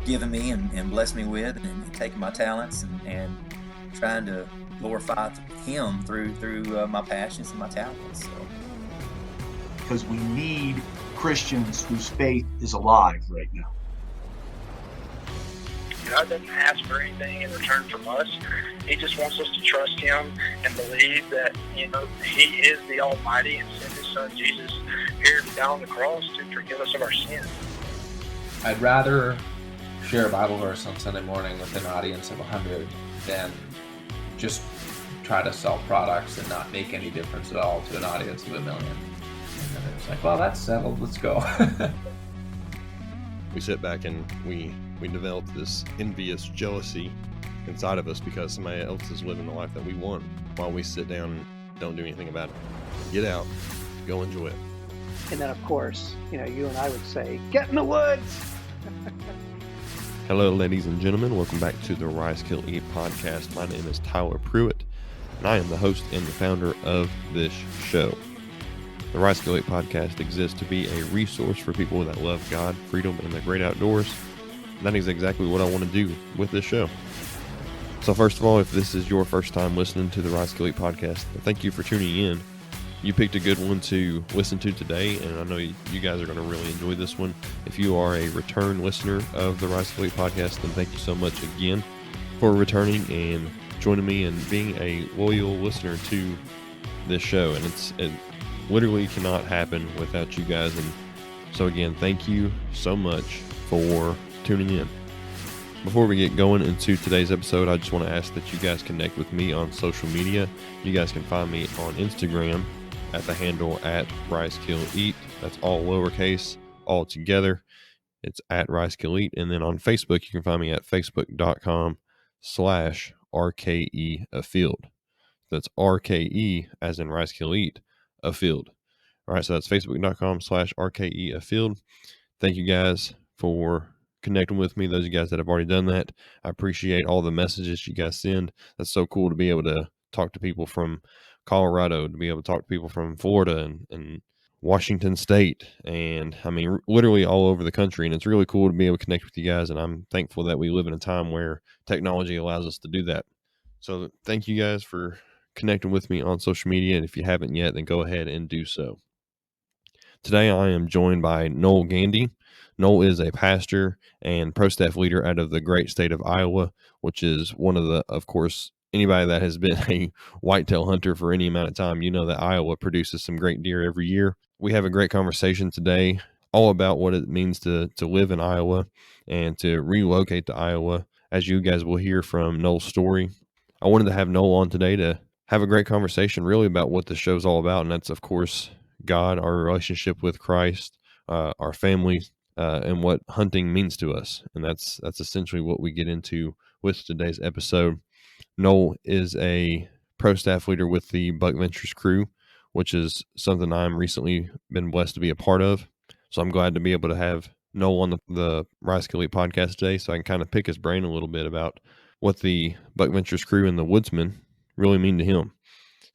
given me and blessed me with, and taking my talents and trying to glorify Him through my passions and my talents. So. Because we need Christians whose faith is alive right now. God doesn't ask for anything in return from us. He just wants us to trust Him and believe that, He is the Almighty and sent His Son Jesus here to die on the cross to forgive us of our sins. I'd rather share a Bible verse on Sunday morning with an audience of 100 than just try to sell products and not make any difference at all to an audience of 1 million. And then it's like, well, that's settled. Let's go. We sit back and we develop this envious jealousy inside of us because somebody else is living the life that we want while we sit down and don't do anything about it. Get out, go enjoy it. And then, of course, you and I would say, get in the woods. Hello, ladies and gentlemen. Welcome back to the Rise, Kill, Eat podcast. My name is Tyler Pruitt, and I am the host and the founder of this show. The Rise, Kill, Eat podcast exists to be a resource for people that love God, freedom, and the great outdoors. And that is exactly what I want to do with this show. So first of all, if this is your first time listening to the Rise, Kill, Eat podcast, thank you for tuning in. You picked a good one to listen to today, and I know you guys are going to really enjoy this one. If you are a return listener of the Rise, Kill, Eat podcast, then thank you so much again for returning and joining me and being a loyal listener to this show. And it literally cannot happen without you guys. And so again, thank you so much for tuning in. Before we get going into today's episode, I just want to ask that you guys connect with me on social media. You guys can find me on Instagram at the handle at Rise Kill Eat. That's all lowercase, all together. It's at Rise Kill Eat. And then on Facebook, you can find me at facebook.com/RKE Afield. That's RKE as in Rise Kill Eat Afield. All right, so that's facebook.com/RKE Afield. Thank you guys for connecting with me. Those of you guys that have already done that, I appreciate all the messages you guys send. That's so cool to be able to talk to people from Colorado, to be able to talk to people from Florida and Washington State, and I mean literally all over the country. And it's really cool to be able to connect with you guys, and I'm thankful that we live in a time where technology allows us to do that. So thank you guys for connecting with me on social media, and if you haven't yet, then go ahead and do so. Today I am joined by Noel Gandy. Noel is a pastor and pro staff leader out of the great state of Iowa, which is one of the, of course, anybody that has been a whitetail hunter for any amount of time, you know that Iowa produces some great deer every year. We have a great conversation today all about what it means to live in Iowa and to relocate to Iowa, as you guys will hear from Noel's story. I wanted to have Noel on today to have a great conversation really about what the show's all about, and that's, of course, God, our relationship with Christ, our family, and what hunting means to us. And that's essentially what we get into with today's episode. Noel is a pro staff leader with the Buckventures crew, which is something I'm recently been blessed to be a part of. So I'm glad to be able to have Noel on the Rise Kill Eat podcast today, so I can kind of pick his brain a little bit about what the Buckventures crew and the Woodsman really mean to him.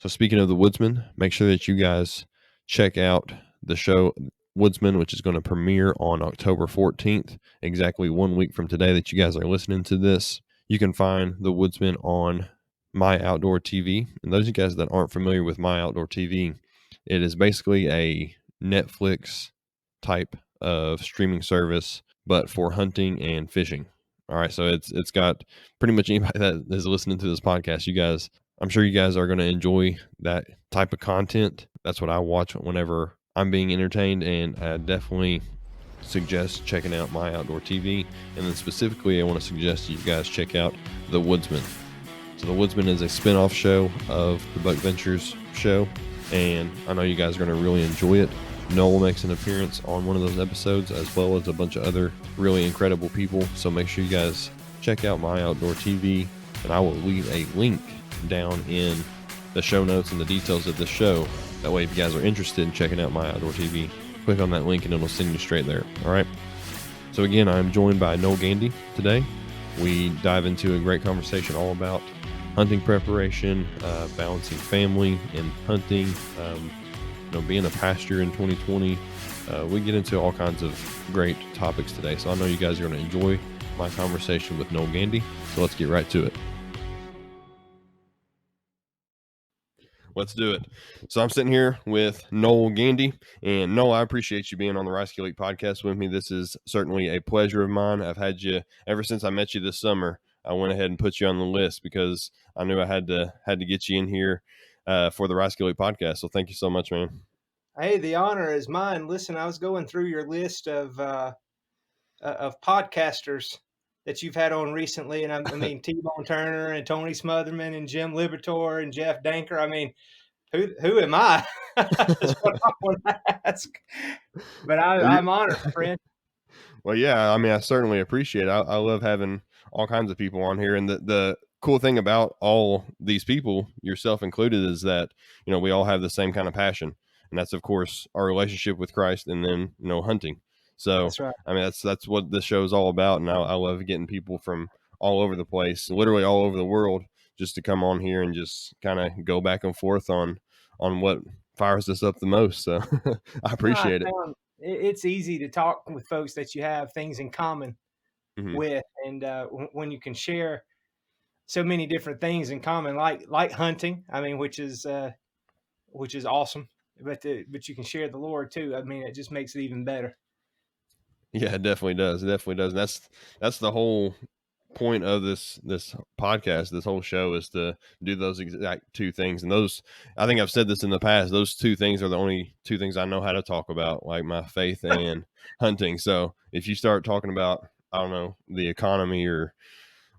So speaking of the Woodsman, make sure that you guys check out the show Woodsman, which is going to premiere on October 14th, exactly 1 week from today that you guys are listening to this. You can find the Woodsman on MyOutdoorTV. And those of you guys that aren't familiar with MyOutdoorTV, it is basically a Netflix type of streaming service, but for hunting and fishing. All right, so it's got pretty much anybody that is listening to this podcast. You guys, I'm sure you guys are going to enjoy that type of content. That's what I watch whenever I'm being entertained, and I definitely suggest checking out MyOutdoorTV. And then specifically, I want to suggest you guys check out The Woodsman. So The Woodsman is a spin-off show of the Buckventures show, and I know you guys are going to really enjoy it. Noel makes an appearance on one of those episodes, as well as a bunch of other really incredible people. So make sure you guys check out MyOutdoorTV, and I will leave a link down in the show notes and the details of the show. That way, if you guys are interested in checking out MyOutdoorTV, click on that link and it'll send you straight there. All right. So again, I'm joined by Noel Gandy today. We dive into a great conversation all about hunting preparation, balancing family and hunting, being a pastor in 2020, We get into all kinds of great topics today. So I know you guys are going to enjoy my conversation with Noel Gandy. So let's get right to it. Let's do it. So I'm sitting here with Noel Gandy, and Noel, I appreciate you being on the Rice Kill Elite podcast with me. This is certainly a pleasure of mine. I've had you ever since I met you this summer. I went ahead and put you on the list because I knew I had to get you in here for the Rice Kill Elite podcast. So thank you so much, man. Hey, the honor is mine. Listen, I was going through your list of podcasters that you've had on recently, and I mean T-Bone Turner and Tony Smotherman and Jim Libertor and Jeff Danker. I mean, who am I? That's what I want to ask. But I'm honored, friend. Well, yeah, I mean, I certainly appreciate it. I love having all kinds of people on here, and the cool thing about all these people, yourself included, is that we all have the same kind of passion, and that's of course our relationship with Christ, and then hunting. So That's right. I mean, that's what this show is all about, and I love getting people from all over the place, literally all over the world, just to come on here and just kind of go back and forth on what fires us up the most. So I appreciate it. It's easy to talk with folks that you have things in common with, and when you can share so many different things in common, like hunting. I mean, which is awesome. But you can share the Lord too. I mean, it just makes it even better. Yeah, it definitely does. It definitely does. And that's the whole point of this podcast, this whole show, is to do those exact two things. And those, I think I've said this in the past, those two things are the only two things I know how to talk about, like my faith and hunting. So if you start talking about, I don't know, the economy or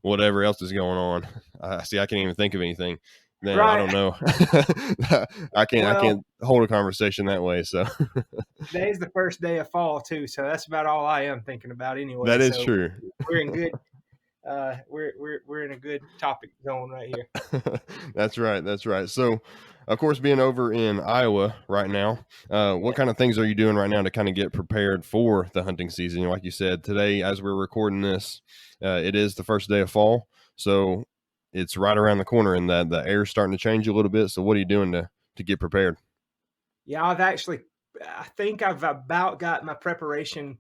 whatever else is going on, I can't even think of anything. Then right. I don't know. I can't hold a conversation that way. So today's the first day of fall too, so that's about all I am thinking about anyway. That is true. We're in good. We're in a good topic zone right here. That's right. That's right. So, of course, being over in Iowa right now, what kind of things are you doing right now to kind of get prepared for the hunting season? Like you said, today, as we're recording this, it is the first day of fall. So it's right around the corner, and the air's starting to change a little bit. So what are you doing to get prepared? Yeah, I think I've about got my preparation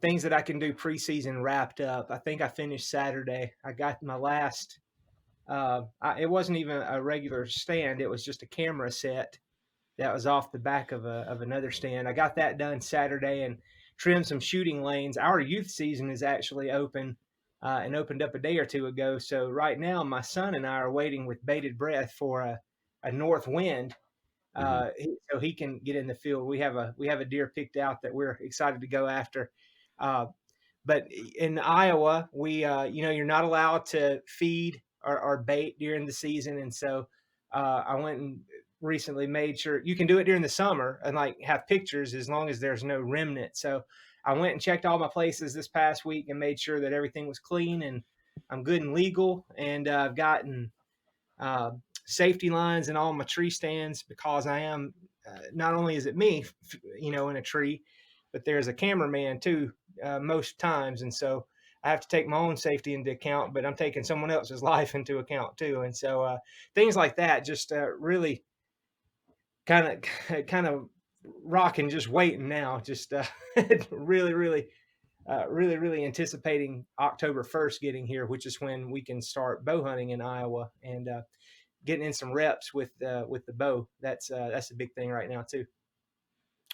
things that I can do preseason wrapped up. I think I finished Saturday. I got my last, it wasn't even a regular stand. It was just a camera set that was off the back of another stand. I got that done Saturday and trimmed some shooting lanes. Our youth season is actually open and opened up a day or two ago. So right now my son and I are waiting with bated breath for a north wind. So he can get in the field. We have a deer picked out that we're excited to go after. But in Iowa, we, you're not allowed to feed or bait during the season. And so I went and recently made sure you can do it during the summer and like have pictures as long as there's no remnant. So I went and checked all my places this past week and made sure that everything was clean and I'm good and legal. And I've gotten safety lines in all my tree stands because I am, not only is it me, in a tree, but there's a cameraman too, most times. And so I have to take my own safety into account, but I'm taking someone else's life into account too. And so things like that, just really kind of rocking, just waiting now, just really anticipating October 1st getting here, which is when we can start bow hunting in Iowa and getting in some reps with the bow. That's a big thing right now too.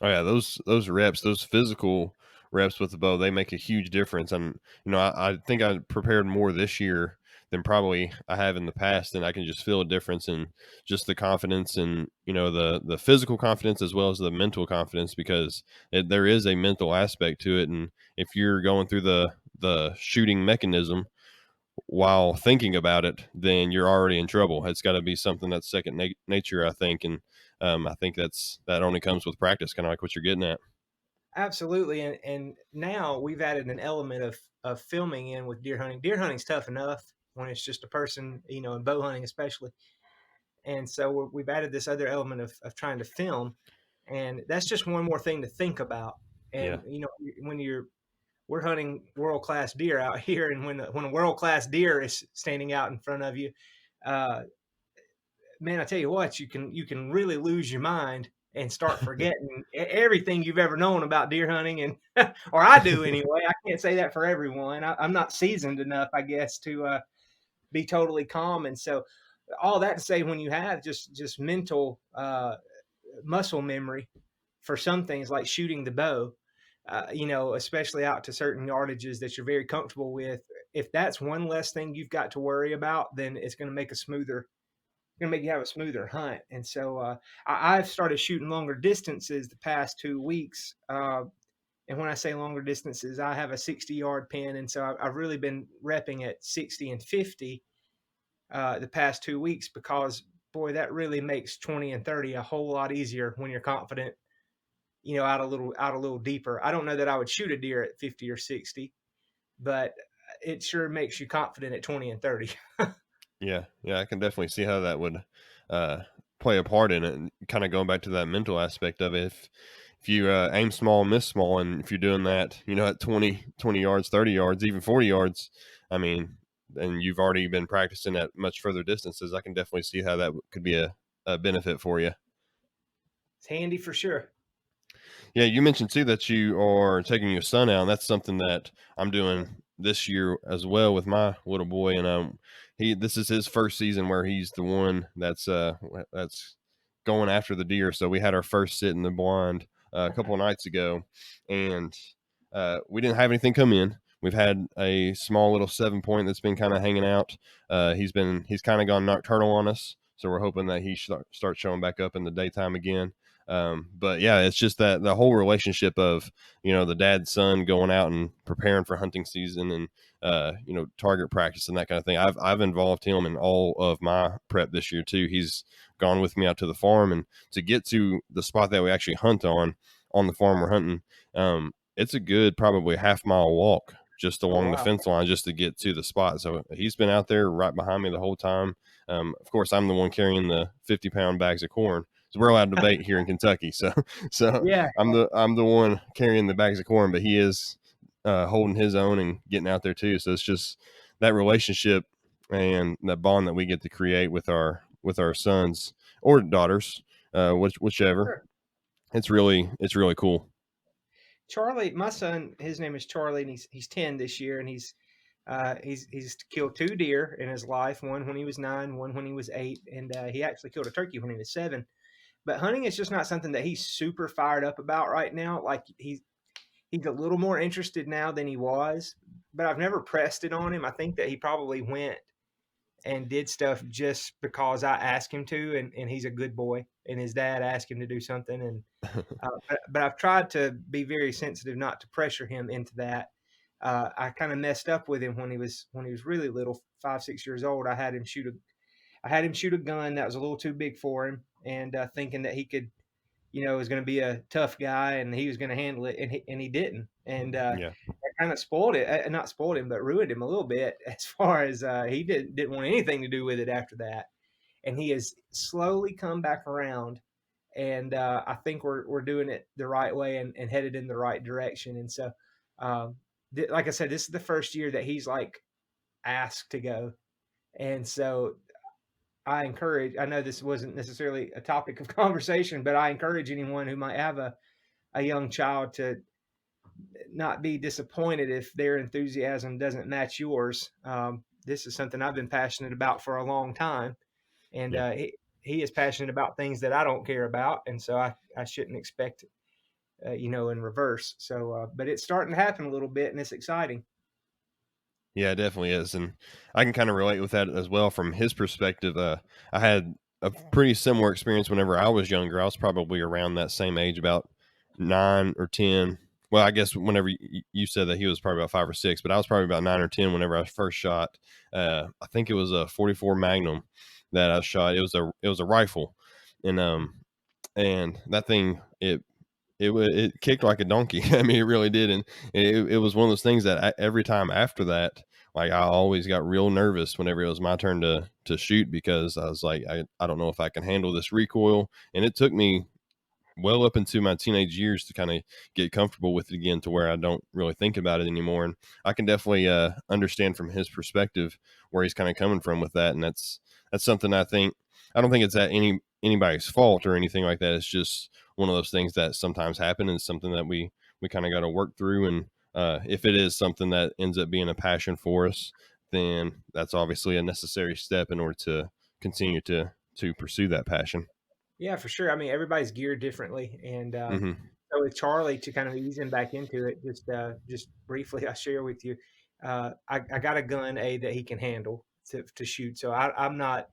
Oh yeah, those reps, those physical reps with the bow, they make a huge difference. And I think I prepared more this year than probably I have in the past, and I can just feel a difference in just the confidence and the physical confidence as well as the mental confidence, because there is a mental aspect to it. And if you're going through the shooting mechanism while thinking about it, then you're already in trouble. It's got to be something that's second nature, I think. And I think that only comes with practice, kind of like what you're getting at. Absolutely. And now we've added an element of filming in with deer hunting. Deer hunting's tough enough when it's just a person, and bow hunting especially. And so we've added this other element of trying to film, and that's just one more thing to think about. And, when we're hunting world-class deer out here, and when a world-class deer is standing out in front of you, man, I tell you what, you can really lose your mind and start forgetting everything you've ever known about deer hunting. And or I do anyway. I can't say that for everyone. I'm not seasoned enough, I guess, to be totally calm. And so all that to say, when you have just mental muscle memory for some things like shooting the bow, especially out to certain yardages that you're very comfortable with, if that's one less thing you've got to worry about, then it's going to make you have a smoother hunt. And so I've started shooting longer distances the past 2 weeks. And when I say longer distances, I have a 60-yard pin. And so I've really been repping at 60 and 50 the past 2 weeks, because boy, that really makes 20 and 30 a whole lot easier when you're confident, out a little deeper. I don't know that I would shoot a deer at 50 or 60, but it sure makes you confident at 20 and 30. Yeah, I can definitely see how that would play a part in it. And kind of going back to that mental aspect of it, if you aim small, miss small, and if you're doing that, at 20 yards, 30 yards, even 40 yards, I mean, and you've already been practicing at much further distances, I can definitely see how that could be a benefit for you. It's handy for sure. Yeah, you mentioned too that you are taking your son out, and that's something that I'm doing this year as well with my little boy. And this is his first season where he's the one that's going after the deer. So we had our first sit in the blind a couple of nights ago, and we didn't have anything come in. We've had a small little 7-point that's been kind of hanging out. He's kind of gone nocturnal on us, so we're hoping that he starts showing back up in the daytime again. But yeah, it's just that the whole relationship of, the dad son going out and preparing for hunting season and, target practice and that kind of thing. I've involved him in all of my prep this year too. He's gone with me out to the farm, and to get to the spot that we actually hunt on the farm we're hunting, it's a good, probably half-mile walk just along the fence line just to get to the spot. So he's been out there right behind me the whole time. Of course, I'm the one carrying the 50-pound bags of corn. So we're allowed to bait here in Kentucky. So yeah, I'm the one carrying the bags of corn, but he is holding his own and getting out there too. So it's just that relationship and that bond that we get to create with our sons or daughters, whichever. Sure. It's really cool. Charlie, my son, his name is Charlie, and he's 10 this year, and he's killed 2 deer in his life. One when he was 9, one when he was 8, and he actually killed a turkey when he was 7. But hunting is just not something that he's super fired up about right now. Like he's a little more interested now than he was, but I've never pressed it on him. I think that he probably went and did stuff just because I asked him to, and he's a good boy, and his dad asked him to do something. And but I've tried to be very sensitive not to pressure him into that. I kind of messed up with him when he was really little, 5, 6 years old. I had him shoot a gun that was a little too big for him, and thinking that he could, was going to be a tough guy and he was going to handle it, and he didn't. And I kind of spoiled it, not spoiled him, but ruined him a little bit, as far as he didn't want anything to do with it after that. And he has slowly come back around, and I think we're doing it the right way and headed in the right direction. And so, like I said, this is the first year that he's like asked to go, and so I know this wasn't necessarily a topic of conversation, but I encourage anyone who might have a young child to not be disappointed if their enthusiasm doesn't match yours. This is something I've been passionate about for a long time, and he is passionate about things that I don't care about, and so I shouldn't expect, in reverse. So, but it's starting to happen a little bit, and it's exciting. Yeah, it definitely is. And I can kind of relate with that as well from his perspective. I had a pretty similar experience whenever I was younger. I was probably around that same age, about 9 or 10. Well, I guess whenever you said that he was probably about 5 or 6, but I was probably about 9 or 10 whenever I first shot. I think it was a 44 Magnum that I shot. It was a rifle, and that thing, it kicked like a donkey. I mean, it really did. And it was one of those things that every time after that, like, I always got real nervous whenever it was my turn to shoot, because I was like, I don't know if I can handle this recoil. And it took me well up into my teenage years to kind of get comfortable with it again, to where I don't really think about it anymore. And I can definitely understand from his perspective where he's kind of coming from with that. And that's something I think I don't think it's at anybody's fault or anything like that. It's just one of those things that sometimes happen, and something that we kind of got to work through. And if it is something that ends up being a passion for us, then that's obviously a necessary step in order to continue to pursue that passion. Yeah, for sure. I mean, everybody's geared differently, and Hmm. so with Charlie, to kind of ease him back into it, just briefly, I share with you, I got a gun that he can handle to shoot, so I'm not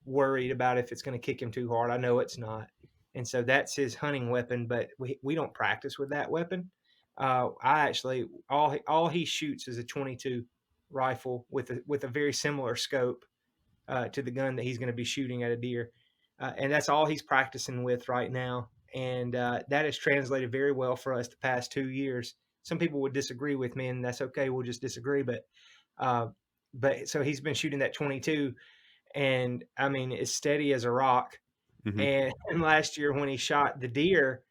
worried about if it's going to kick him too hard. I know it's not, and so that's his hunting weapon. But we don't practice with that weapon. I actually all he shoots is a 22 rifle with a very similar scope to the gun that he's going to be shooting at a deer. And that's all he's practicing with right now. And that has translated very well for us the past 2 years. Some people would disagree with me, and that's okay. We'll just disagree. But so he's been shooting that 22, and I mean, it's steady as a rock. Hmm. And last year when he shot the deer,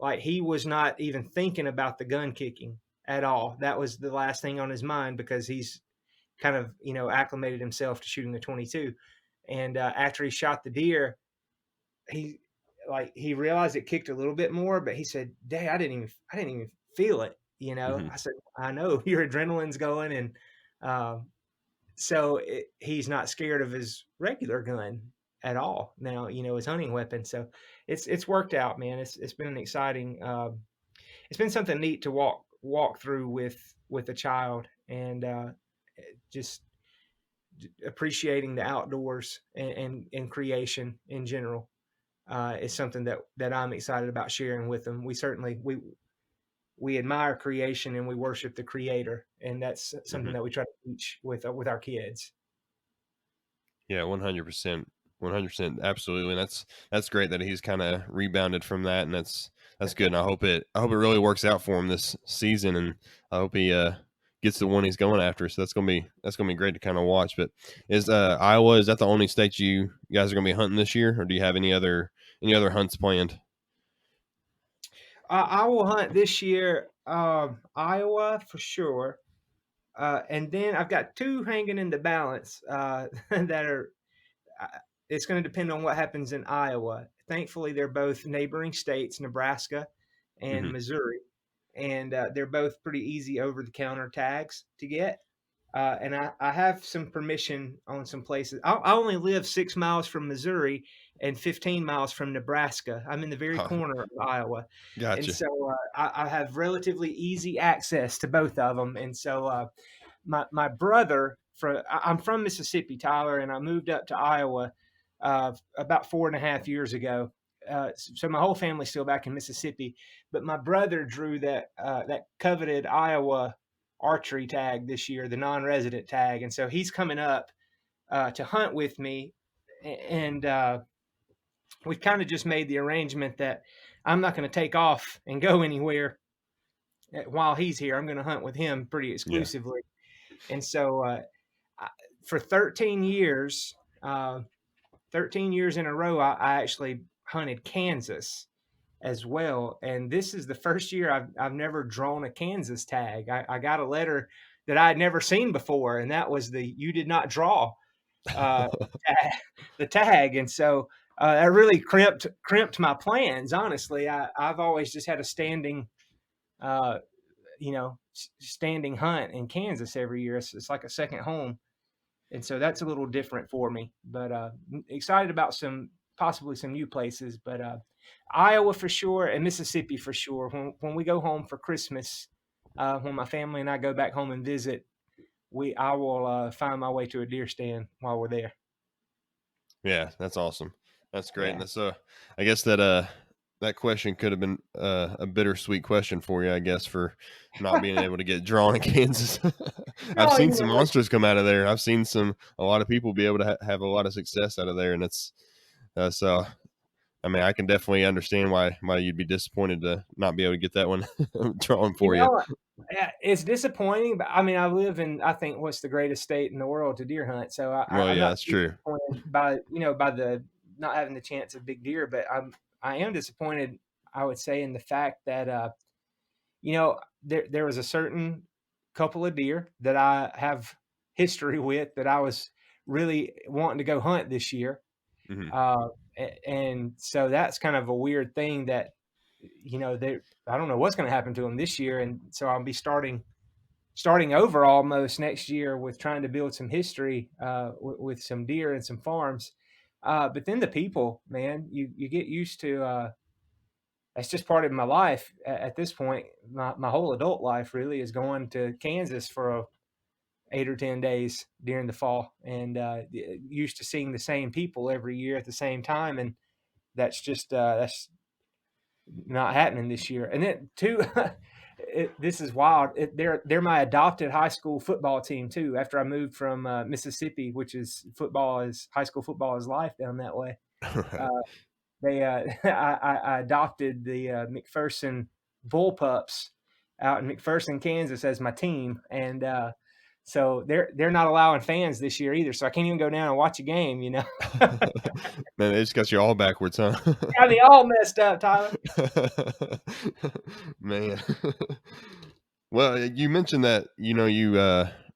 like he was not even thinking about the gun kicking at all. That was the last thing on his mind because he's kind of acclimated himself to shooting the 22. And after he shot the deer, he realized it kicked a little bit more, but he said, "Dad, I didn't even feel it." Hmm. I said, "I know your adrenaline's going," and so he's not scared of his regular gun at all now. His hunting weapon. So it's worked out, man. It's been an exciting. It's been something neat to walk through with a child, and just appreciating the outdoors and creation in general is something that I'm excited about sharing with them. We admire creation and we worship the creator, and that's something Hmm. that we try to teach with our kids. Yeah, 100%. 100%, absolutely. And that's great that he's kind of rebounded from that, and that's good. And I hope it really works out for him this season, and I hope he gets the one he's going after. So that's gonna be great to kind of watch. But is Iowa, is that the only state you guys are gonna be hunting this year, or do you have any other hunts planned? I will hunt this year, Iowa for sure, and then I've got two hanging in the balance that are. It's going to depend on what happens in Iowa. Thankfully, they're both neighboring states, Nebraska and Hmm. Missouri, and they're both pretty easy over-the-counter tags to get. And I have some permission on some places. I only live 6 miles from Missouri and 15 miles from Nebraska. I'm in the very corner of Iowa. And Gotcha. so I have relatively easy access to both of them. And so my brother, I'm from Mississippi, Tyler, and I moved up to Iowa about 4.5 years ago. So my whole family's still back in Mississippi, but my brother drew that coveted Iowa archery tag this year, the non-resident tag, and so he's coming up to hunt with me, and we've kind of just made the arrangement that I'm not going to take off and go anywhere while he's here. I'm going to hunt with him pretty Yeah. exclusively, and so for 13 years, 13 years in a row, I actually hunted Kansas as well. And this is the first year I've never drawn a Kansas tag. I got a letter that I had never seen before, and that was "you did not draw" uh, the tag. And so that really crimped my plans. Honestly, I've always just had a uh, standing hunt in Kansas every year. It's like a second home, and so that's a little different for me. But excited about possibly some new places. But Iowa for sure, and Mississippi for sure. When we go home for Christmas, when my family and I go back home and visit, I will find my way to a deer stand while we're there. Yeah, that's awesome. That's great. And Yeah. that's I guess that question could have been a bittersweet question for you, I guess, for not being able to get drawn in Kansas. I've No, seen some monsters come out of there. I've seen a lot of people be able to have a lot of success out of there, and it's so. I mean, I can definitely understand why you'd be disappointed to not be able to get that one drawn you for you. know, it's disappointing, but I mean, I live in I think what's the greatest state in the world to deer hunt. So Well, I'm yeah, not that's too true. disappointed by the not having the chance of big deer, but I am disappointed. I would say in the fact that there was a certain couple of deer that I have history with that I was really wanting to go hunt this year, Mhm. And so that's kind of a weird thing that, I don't know what's going to happen to them this year. And so I'll be starting over almost next year with trying to build some history with some deer and some farms. But then the people, man, you get used to. That's just part of my life at this point. My whole adult life really is going to Kansas for 8 or 10 days during the fall, and used to seeing the same people every year at the same time, and that's just that's not happening this year. And then too, this is wild. They're my adopted high school football team too. After I moved from Mississippi, which is high school football is life down that way. Right. They I adopted the McPherson Bullpups out in McPherson, Kansas, as my team, and so they're not allowing fans this year either. So I can't even go down and watch a game. Man, they just got you all backwards, huh? Got me all messed up, Tyler. Man. Well, you mentioned that you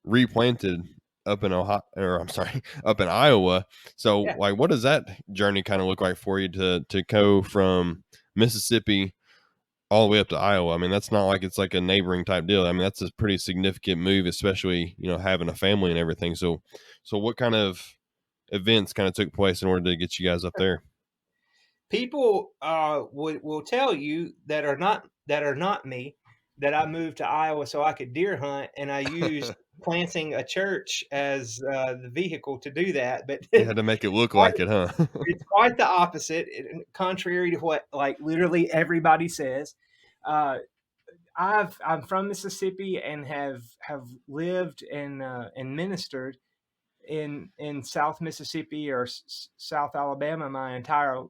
replanted up in Ohio, or I'm sorry, up in Iowa. So, Yeah. like, what does that journey kind of look like for you to go from Mississippi all the way up to Iowa? I mean, that's not like it's like a neighboring type deal. I mean, that's a pretty significant move, especially having a family and everything. So what kind of events kind of took place in order to get you guys up there? People will tell you that are not me that I moved to Iowa so I could deer hunt, and I used planting a church as the vehicle to do that. But You had to make it look like it, huh? it's quite the opposite, contrary to what like literally everybody says. I'm from Mississippi and have lived and ministered in South Mississippi or South Alabama my entire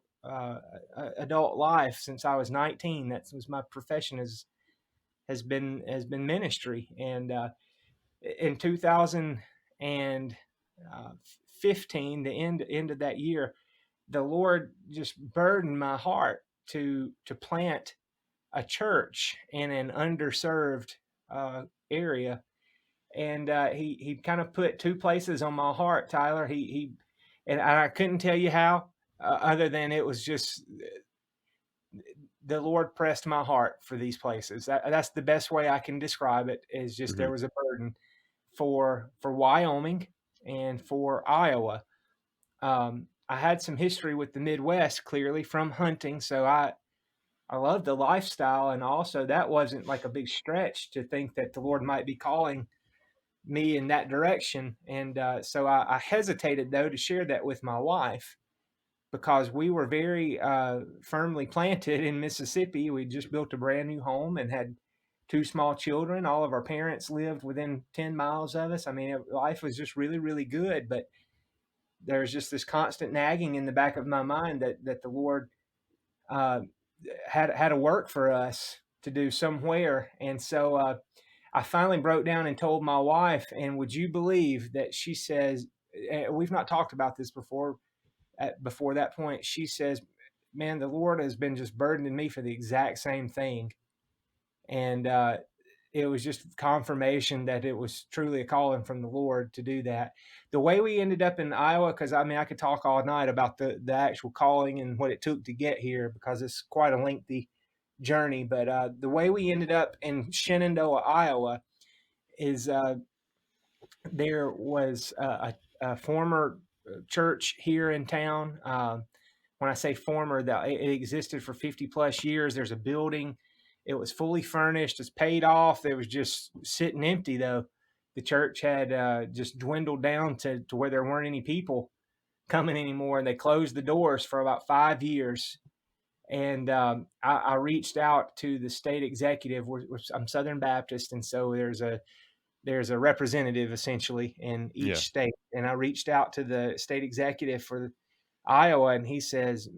adult life since I was 19. That was my profession has been ministry. And in 2015, the end of that year, the Lord just burdened my heart to plant a church in an underserved area. And he kind of put two places on my heart, Tyler. And I couldn't tell you how, other than it was just the Lord pressed my heart for these places. That's the best way I can describe it. Is just there was a burden for Wyoming and for Iowa. I had some history with the Midwest, clearly from hunting, so I love the lifestyle, and also that wasn't like a big stretch to think that the Lord might be calling me in that direction. And so I hesitated though to share that with my wife, because we were very firmly planted in Mississippi. We just built a brand new home and had two small children. All of our parents lived within 10 miles of us. I mean, life was just really, really good. But there's just this constant nagging in the back of my mind that the Lord had a work for us to do somewhere. And so I finally broke down and told my wife, and would you believe that she says, we've not talked about this before, before that point, she says, man, the Lord has been just burdening me for the exact same thing. And it was just confirmation that it was truly a calling from the Lord to do that. The way we ended up in Iowa, because I mean, I could talk all night about the actual calling and what it took to get here, because it's quite a lengthy journey. But the way we ended up in Shenandoah, Iowa, is there was a former church here in town. When I say former, it existed for 50 plus years. There's a building. It was fully furnished. It's paid off. It was just sitting empty, though. The church had just dwindled down to where there weren't any people coming anymore, and they closed the doors for about 5 years. And I reached out to the state executive. I'm Southern Baptist, and so there's a representative essentially in each state. And I reached out to the state executive for Iowa, and he says,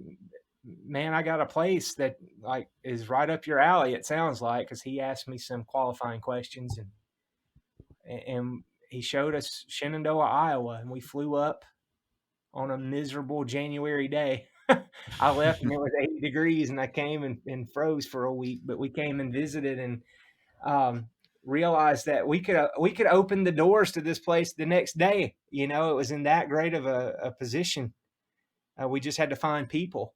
man, I got a place that like is right up your alley, it sounds like, because he asked me some qualifying questions, and he showed us Shenandoah, Iowa, and we flew up on a miserable January day. I left and it was 80 degrees, and I came and froze for a week, but we came and visited, and realized that we could open the doors to this place the next day. It was in that great of a position. We just had to find people.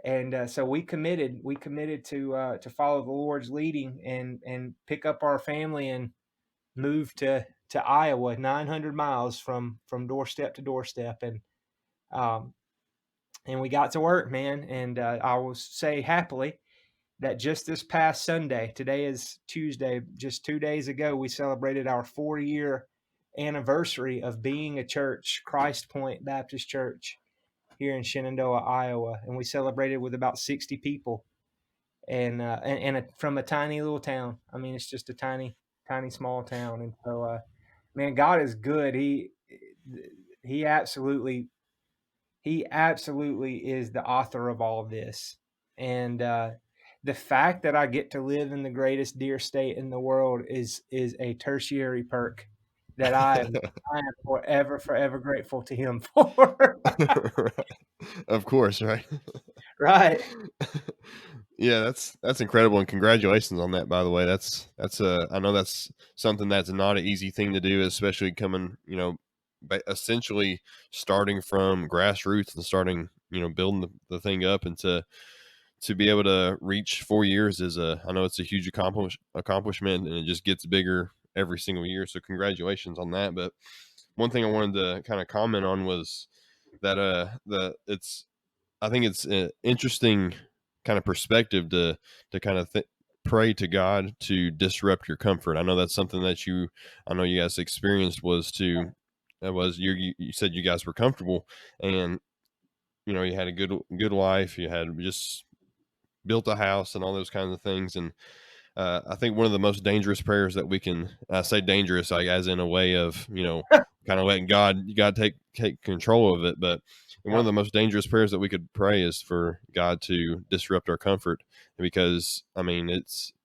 And so we committed to follow the Lord's leading and pick up our family and move to Iowa, 900 miles from doorstep to doorstep. Um, and we got to work, man. And I will say happily that just this past Sunday, today is Tuesday, just 2 days ago, we celebrated our 4-year anniversary of being a church, Christ Point Baptist Church, here in Shenandoah, Iowa. And we celebrated with about 60 people and from a tiny little town. I mean, it's just a tiny, tiny, small town. And so, man, God is good. He absolutely is the author of all of this. And the fact that I get to live in the greatest deer state in the world is a tertiary perk that I am forever grateful to him for. Of course, right? Right. Yeah, that's incredible, and congratulations on that. By the way, that's I know that's something that's not an easy thing to do, especially coming, essentially starting from grassroots and starting, building the thing up, and to be able to reach 4 years I know it's a huge accomplishment, and it just gets bigger every single year. So congratulations on that. But one thing I wanted to kind of comment on was that I think it's an interesting kind of perspective to kind of pray to God to disrupt your comfort. I know that's something that I know you guys experienced you said you guys were comfortable, and you had a good life, you had just built a house and all those kinds of things. And I think one of the most dangerous prayers that we can, I say dangerous, like as in a way of, kind of letting God take control of it. But one of the most dangerous prayers that we could pray is for God to disrupt our comfort, because I mean,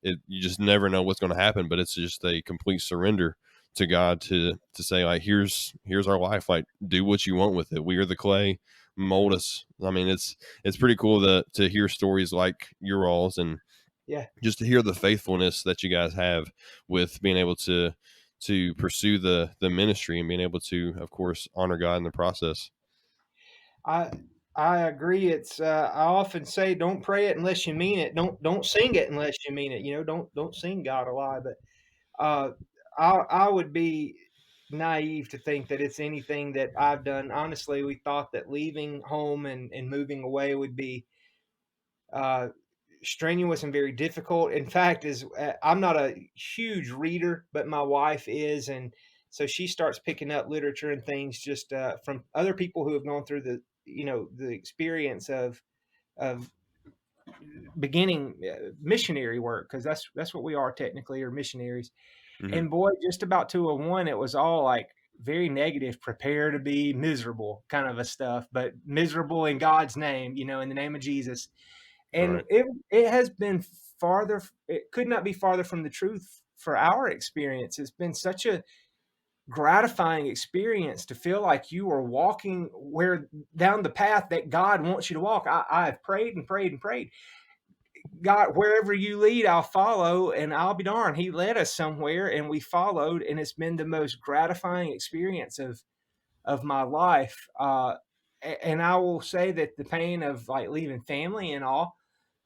you just never know what's going to happen, but it's just a complete surrender to God to say, like, here's our life, like, do what you want with it. We are the clay, mold us. I mean, it's pretty cool to hear stories like your all's, and just to hear the faithfulness that you guys have with being able to pursue the ministry and being able to, of course, honor God in the process. I agree. It's I often say, don't pray it unless you mean it. Don't sing it unless you mean it. Don't sing God a lie. But I would be naive to think that it's anything that I've done. Honestly, we thought that leaving home and moving away would be strenuous and very difficult. In fact, I'm not a huge reader, but my wife is, and so she starts picking up literature and things just from other people who have gone through the experience of beginning missionary work, because that's what we are technically, or missionaries. Mm-hmm. And boy, just about 201, it was all like very negative, prepare to be miserable kind of a stuff, but miserable in God's name, in the name of Jesus. And right. it has been it could not be farther from the truth for our experience. It's been such a gratifying experience to feel like you are walking down the path that God wants you to walk. I have prayed and prayed and prayed. God, wherever you lead, I'll follow, and I'll be darned, he led us somewhere and we followed, and it's been the most gratifying experience of my life. And I will say that the pain of like leaving family and all,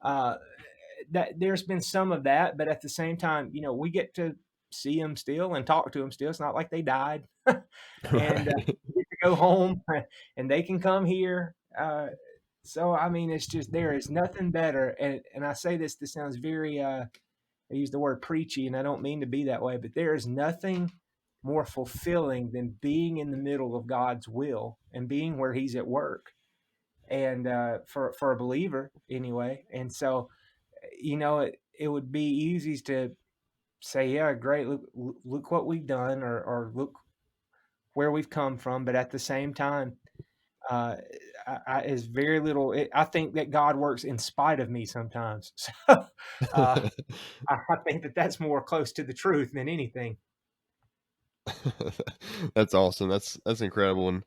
that there's been some of that, but at the same time, we get to see them still and talk to them still. It's not like they died. And Right. we get to go home and they can come here. So, I mean, it's just, there is nothing better. And I say this sounds very, I use the word preachy, and I don't mean to be that way, but there is nothing more fulfilling than being in the middle of God's will and being where he's at work. And for a believer anyway. And so, it would be easy to say, yeah, great, look what we've done, or look where we've come from. But at the same time, is very little. I think that God works in spite of me sometimes. So I think that that's more close to the truth than anything. That's awesome. That's incredible. And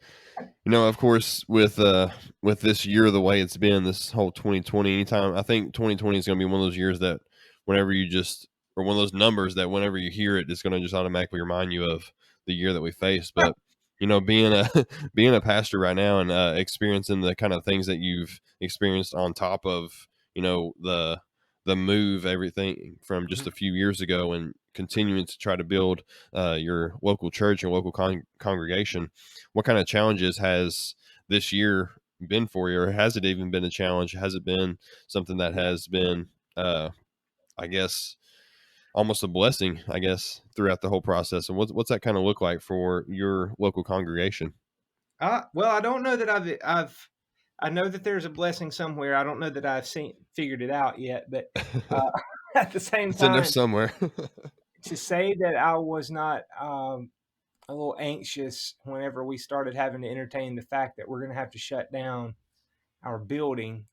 of course, with this year the way it's been, this whole 2020, anytime, I think 2020 is going to be one of those years that whenever or one of those numbers that whenever you hear it, it's going to just automatically remind you of the year that we faced. But being a being a pastor right now and experiencing the kind of things that you've experienced on top of the move, everything from just a few years ago, and continuing to try to build your local church and local congregation. What kind of challenges has this year been for you, or has it even been a challenge? Has it been something that has been, I guess, almost a blessing, I guess, throughout the whole process? And what's that kind of look like for your local congregation? Well, I don't know that I know that there's a blessing somewhere. I don't know that I've figured it out yet, but at the same It's in there time, somewhere. to say that I was not a little anxious whenever we started having to entertain the fact that we're going to have to shut down our building.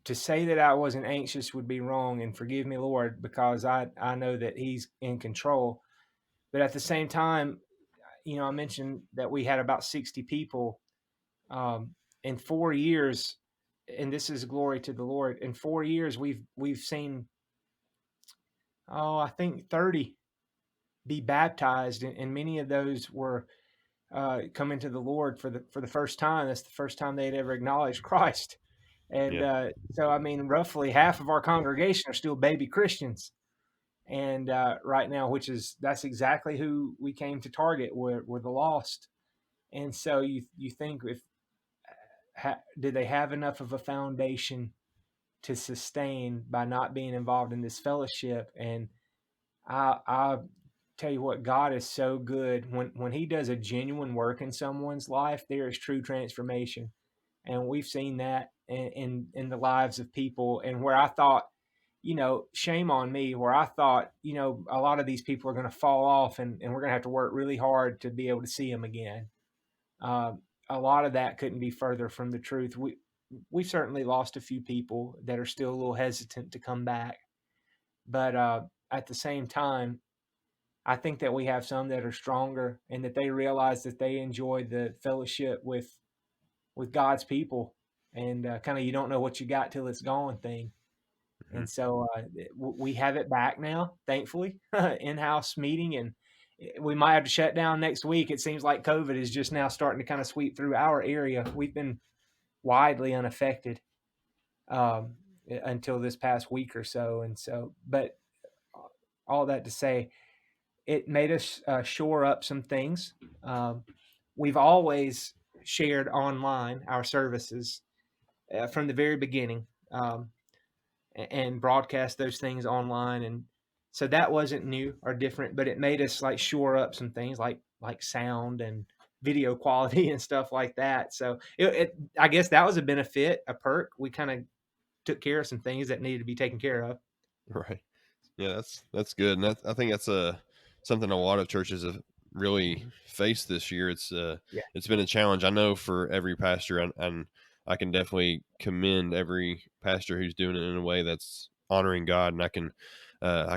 To say that I wasn't anxious would be wrong, and forgive me, Lord, because I know that He's in control. But at the same time, I mentioned that we had about 60 people in 4 years, and this is glory to the Lord. In 4 years, we've seen, I think 30 be baptized, and many of those were coming to the Lord for the first time. That's the first time they had ever acknowledged Christ. And so, I mean, roughly half of our congregation are still baby Christians. And right now, that's exactly who we came to target, were the lost. And so you think, did they have enough of a foundation to sustain by not being involved in this fellowship? And I tell you what, God is so good. When He does a genuine work in someone's life, there is true transformation. And we've seen that in the lives of people. And where I thought, shame on me, where I thought, a lot of these people are going to fall off and we're going to have to work really hard to be able to see them again. A lot of that couldn't be further from the truth. We've certainly lost a few people that are still a little hesitant to come back. But at the same time, I think that we have some that are stronger, and that they realize that they enjoy the fellowship with God's people, and kind of, you don't know what you got till it's gone thing. And so we have it back now, thankfully, in-house meeting, and we might have to shut down next week. It seems like COVID is just now starting to kind of sweep through our area. We've been widely unaffected until this past week or so. And so, but all that to say, it made us shore up some things. We've always shared online our services from the very beginning, and broadcast those things online. And so that wasn't new or different, but it made us like shore up some things like sound and video quality and stuff like that. So I guess that was a benefit, a perk. We kind of took care of some things that needed to be taken care of. Right. Yeah, that's good. And I think that's something a lot of churches have really faced this year. It's been a challenge, I know, for every pastor, and I can definitely commend every pastor who's doing it in a way that's honoring God, and I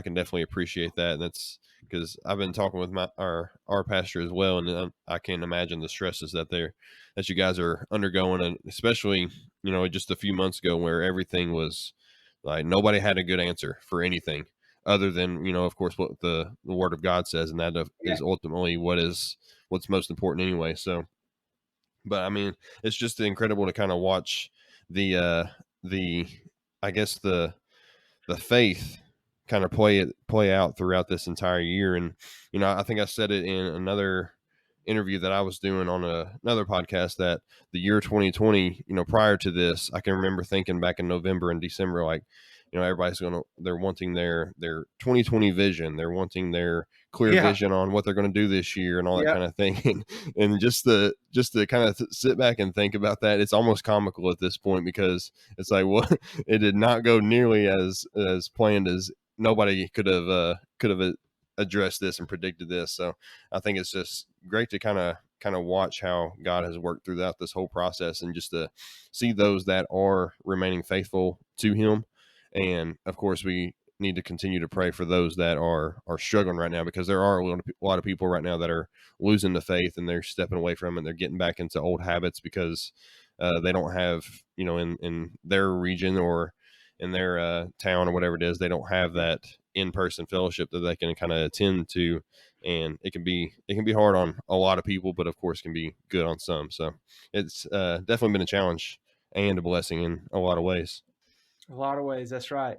can definitely appreciate that. And that's because I've been talking with our pastor as well, and I can't imagine the stresses that you guys are undergoing, and especially just a few months ago where everything was like nobody had a good answer for anything other than of course what the Word of God says, and that is ultimately what's most important anyway. So. But I mean, it's just incredible to kind of watch the I guess the faith kind of play out throughout this entire year. And I think I said it in another interview that I was doing on another podcast, that the year 2020, prior to this, I can remember thinking back in November and December, like, everybody's they're wanting their 2020 vision. They're wanting their clear vision on what they're going to do this year and all that kind of thing. And just to kind of sit back and think about that, it's almost comical at this point, because it's like, well, it did not go nearly as planned. As nobody could have addressed this and predicted this. So I think it's just great to kind of watch how God has worked throughout this whole process, and just to see those that are remaining faithful to Him. And of course, we need to continue to pray for those that are struggling right now, because there are a lot of people right now that are losing the faith, and they're stepping away from it. They're getting back into old habits because they don't have, in their region or in their town or whatever it is, they don't have that in-person fellowship that they can kind of attend to, and it can be hard on a lot of people, but of course can be good on some. So it's definitely been a challenge and a blessing in a lot of ways. A lot of ways, that's right.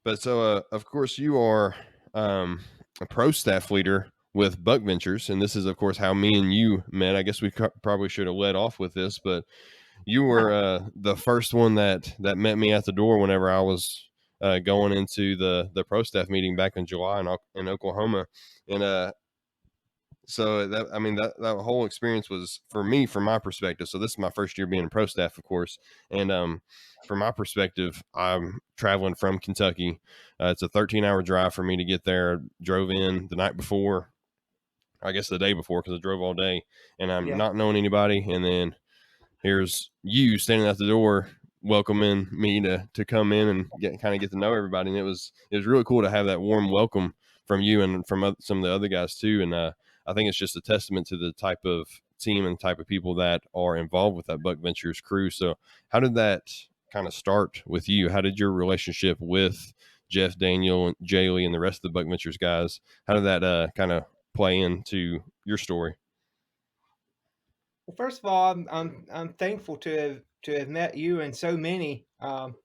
But so of course you are a pro staff leader with Buckventures, and this is of course how me and you met. I guess we probably should have led off with this, but you were the first one that met me at the door whenever I was going into the pro staff meeting back in July in Oklahoma. And so that whole experience was, for me, from my perspective. So this is my first year being a pro staff, of course. And from my perspective, I'm traveling from Kentucky. It's a 13-hour drive for me to get there. Drove in the night before, I guess the day before, because I drove all day, and I'm not knowing anybody. And then here's you standing at the door welcoming me to come in and get to know everybody. And it was really cool to have that warm welcome from you and from some of the other guys too. And I think it's just a testament to the type of team and type of people that are involved with that Buckventures crew. So how did that kind of start with you? How did your relationship with Jeff, Daniel, and Jaylee and the rest of the Buckventures guys, how did that kind of play into your story? Well, first of all, I'm thankful to have met you and so many. And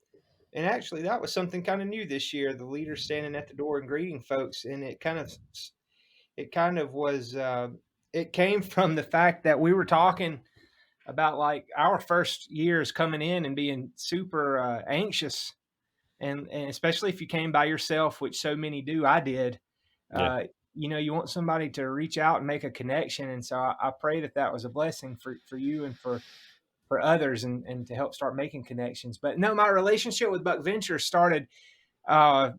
actually, that was something kind of new this year. The leader standing at the door and greeting folks, and it kind of was. It came from the fact that we were talking about like our first years coming in and being super anxious, and especially if you came by yourself, which so many do. I did. Yeah. You want somebody to reach out and make a connection. And so I pray that was a blessing for you and for others, and to help start making connections. But no, my relationship with Buckventures started out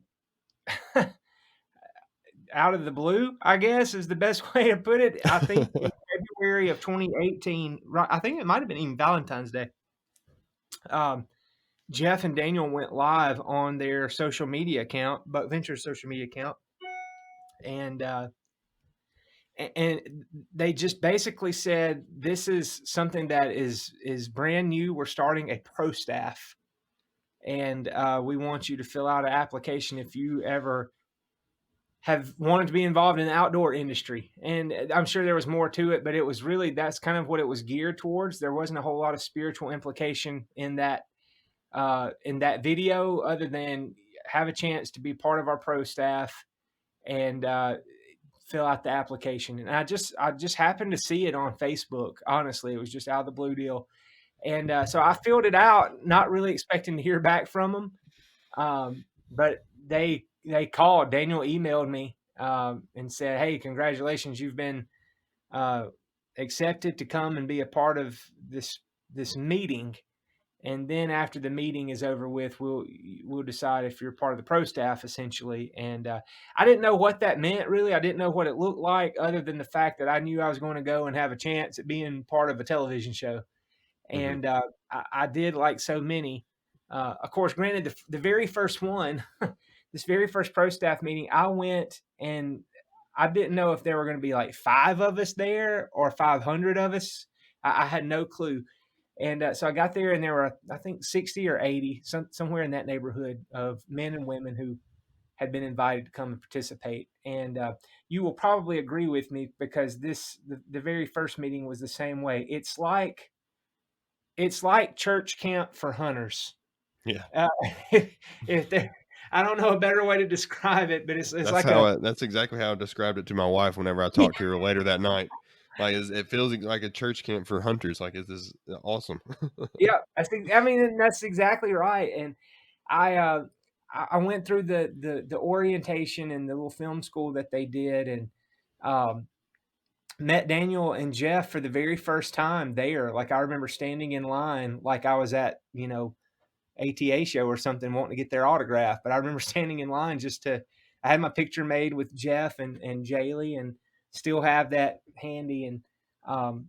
of the blue, I guess is the best way to put it. I think in February of 2018, I think it might've been even Valentine's Day. Jeff and Daniel went live on their social media account, Buckventures social media account. And they just basically said, this is something that is brand new. We're starting a pro staff, and we want you to fill out an application if you ever have wanted to be involved in the outdoor industry. And I'm sure there was more to it, but it was really, that's kind of what it was geared towards. There wasn't a whole lot of spiritual implication in that video, other than have a chance to be part of our pro staff and fill out the application. And I just happened to see it on Facebook. Honestly, it was just out of the blue deal. And so I filled it out, not really expecting to hear back from them. But they called. Daniel emailed me and said, "Hey, congratulations, you've been accepted to come and be a part of this meeting. And then after the meeting is over with, we'll decide if you're part of the pro staff, essentially." And I didn't know what that meant, really. I didn't know what it looked like, other than the fact that I knew I was going to go and have a chance at being part of a television show. And I did, like so many. Of course, granted, the very first one, this very first pro staff meeting, I went, and I didn't know if there were going to be like 5 of us there or 500 of us. I had no clue. And so I got there, and there were, I think, 60 or 80, somewhere in that neighborhood, of men and women who had been invited to come and participate. And you will probably agree with me, because the very first meeting was the same way. It's like church camp for hunters. Yeah. I don't know a better way to describe it, but it's like that's exactly how I described it to my wife whenever I talked to her later that night. Like, it feels like a church camp for hunters. Like, it is awesome. Yeah, I mean, that's exactly right. And I went through the orientation and the little film school that they did, and met Daniel and Jeff for the very first time there. Like, I remember standing in line like I was at, ATA show or something, wanting to get their autograph. But I remember standing in line I had my picture made with Jeff and Jaylee, and still have that handy. And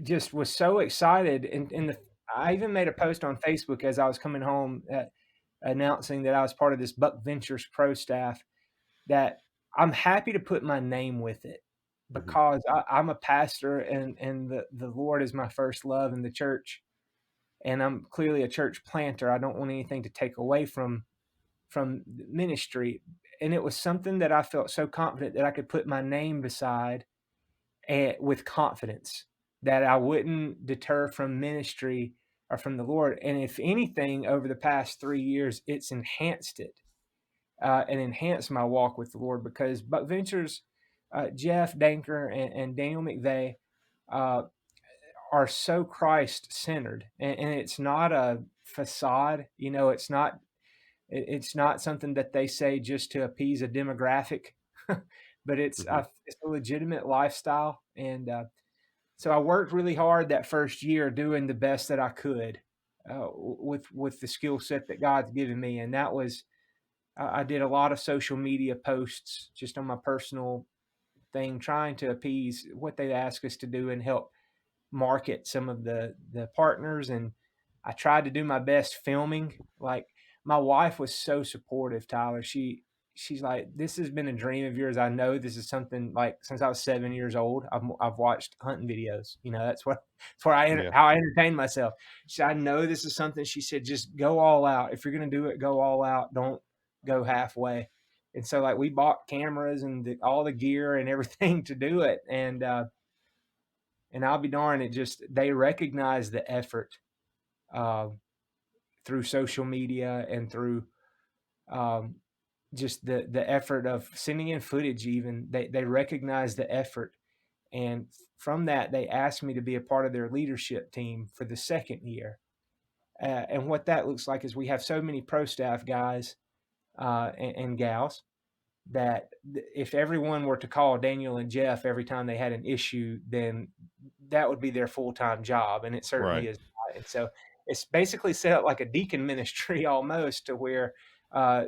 just was so excited. And I even made a post on Facebook as I was coming home, announcing that I was part of this Buckventures pro staff, that I'm happy to put my name with it, because I'm a pastor, and the Lord is my first love in the church. and I'm clearly a church planter. I don't want anything to take away from ministry. And it was something that I felt so confident that I could put my name beside, and with confidence that I wouldn't deter from ministry or from the Lord. And if anything, over the past 3 years, it's enhanced it, and enhanced my walk with the Lord, because Buckventures, Jeff Danker and Daniel McVeigh, are so Christ centered, and it's not a facade. It's not something that they say just to appease a demographic, but it's Mhm. it's a legitimate lifestyle. And so I worked really hard that first year doing the best that I could, with the skill set that God's given me. And that was, I did a lot of social media posts just on my personal thing, trying to appease what they ask us to do and help market some of the partners. And I tried to do my best filming. Like, my wife was so supportive, Tyler. She's like, "This has been a dream of yours. I know this is something, like, since I was 7 years old. I've watched hunting videos. That's where Yeah. how I entertain myself." She said, "I know this is something." She said, "Just go all out. If you're gonna do it, go all out. Don't go halfway." And so, like, we bought cameras and all the gear and everything to do it. And I'll be darned, they recognize the effort, uh, through social media and through, um, just the effort of sending in footage. Even they recognize the effort, and from that they asked me to be a part of their leadership team for the second year. And what that looks like is we have so many pro staff guys, and gals, that if everyone were to call Daniel and Jeff every time they had an issue, then that would be their full-time job, and it certainly Right. is not. And so it's basically set up like a deacon ministry almost, to where, uh,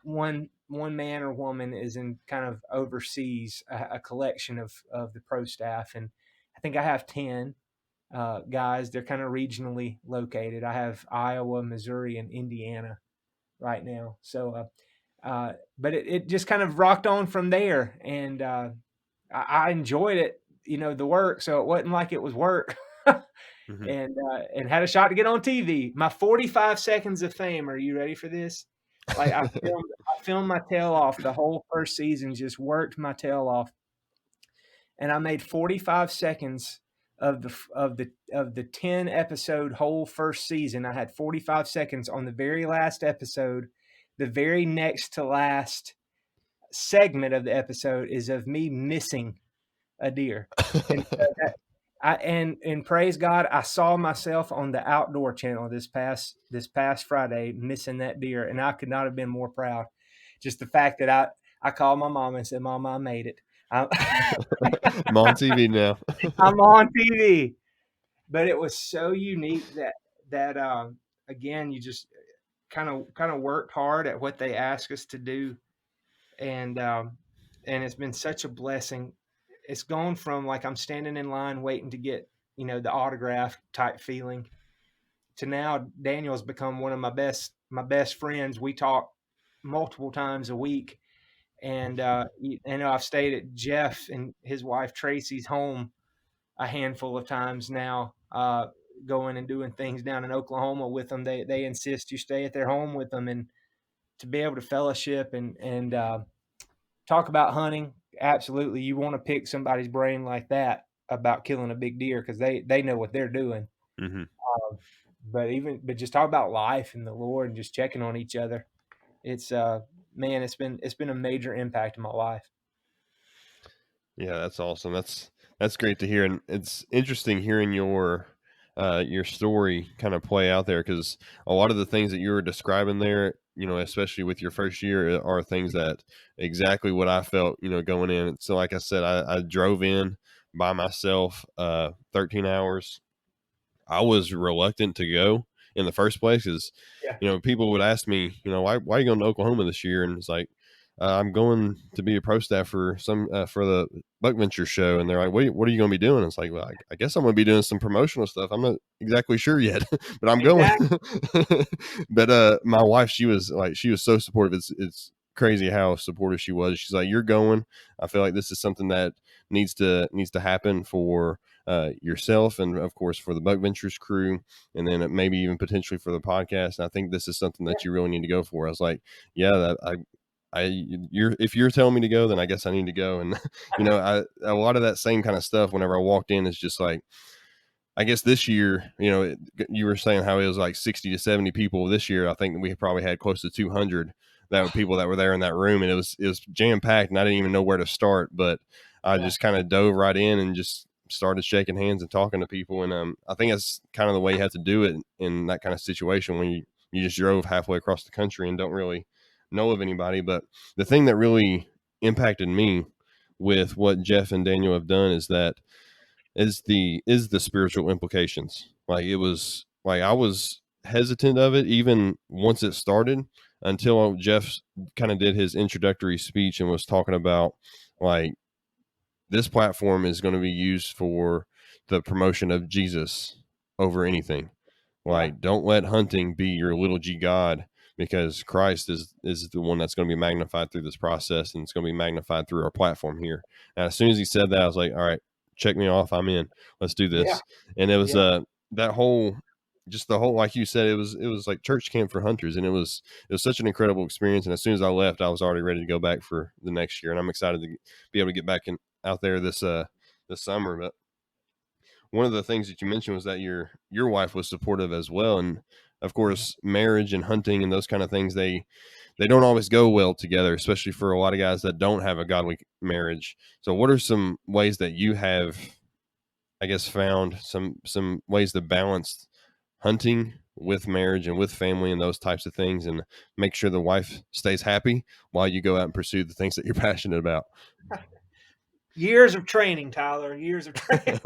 one man or woman is in kind of oversees a collection of the pro staff. And I think I have 10 guys. They're kind of regionally located. I have Iowa, Missouri, and Indiana right now. So, but it just kind of rocked on from there, and I enjoyed it, the work. So it wasn't like it was work, Mhm. and had a shot to get on TV. My 45 seconds of fame. Are you ready for this? Like, I filmed my tail off the whole first season, just worked my tail off, and I made 45 seconds of the 10 episode whole first season. I had 45 seconds on the very last episode. The very next to last segment of the episode is of me missing a deer. And so and praise God, I saw myself on the Outdoor Channel this past Friday missing that deer, and I could not have been more proud. Just the fact that I called my mom and said, "Mom, I made it. I'm I'm on TV now. I'm on TV." But it was so unique that again, you just kind of worked hard at what they asked us to do, and it's been such a blessing. It's gone from, like, I'm standing in line waiting to get, the autograph type feeling, to now Daniel's become one of my best friends. We talk multiple times a week, and I've stayed at Jeff and his wife Tracy's home a handful of times now, going and doing things down in Oklahoma with them. They insist you stay at their home with them, and to be able to fellowship and talk about hunting. Absolutely, you want to pick somebody's brain like that about killing a big deer, because they know what they're doing. Mhm. But just talk about life and the Lord and just checking on each other. It's man, it's been a major impact in my life. Yeah, that's awesome. That's great to hear, and it's interesting hearing your story kind of play out there, because a lot of the things that you were describing there, especially with your first year, are things that exactly what I felt, going in. So, like I said, I drove in by myself, 13 hours. I was reluctant to go in the first place, because Yeah. people would ask me, why are you going to Oklahoma this year? And it's like, I'm going to be a pro staff for for the Buckventures show. And they're like, what are you going to be doing? It's like, well, I guess I'm going to be doing some promotional stuff. I'm not exactly sure yet, but I'm going. Exactly. But my wife, she was so supportive. It's crazy how supportive she was. She's like, "You're going. I feel like this is something that needs to happen for yourself, and of course for the Buckventures crew, and then maybe even potentially for the podcast. And I think this is something that you really need to go for." I was like, "Yeah, if you're telling me to go, then I guess I need to go." And a lot of that same kind of stuff. Whenever I walked in, is just like, I guess this year, you were saying how it was like 60 to 70 people. This year, I think we probably had close to 200 people that were there in that room, and it was jam packed, and I didn't even know where to start. But I just kind of dove right in and just started shaking hands and talking to people. And I think that's kind of the way you have to do it in that kind of situation when you just drove halfway across the country and don't really know of anybody. But the thing that really impacted me with what Jeff and Daniel have done is the spiritual implications. Like, it was like I was hesitant of it even once it started, until Jeff kind of did his introductory speech and was talking about, like, this platform is going to be used for the promotion of Jesus over anything. Like, don't let hunting be your little g God, because Christ is the one that's going to be magnified through this process, and it's going to be magnified through our platform here. And as soon as he said that, I was like, all right, check me off. I'm in. Let's do this. And it was that whole, just the whole, like you said, it was like church camp for hunters, and it was such an incredible experience. And as soon as I left, I was already ready to go back for the next year, and I'm excited to be able to get back out there this summer. But one of the things that you mentioned was that your wife was supportive as well, and of course, marriage and hunting and those kind of things, they don't always go well together, especially for a lot of guys that don't have a godly marriage. So what are some ways that you have, I guess, found some ways to balance hunting with marriage and with family and those types of things, and make sure the wife stays happy while you go out and pursue the things that you're passionate about? Years of training, Tyler. Years of training.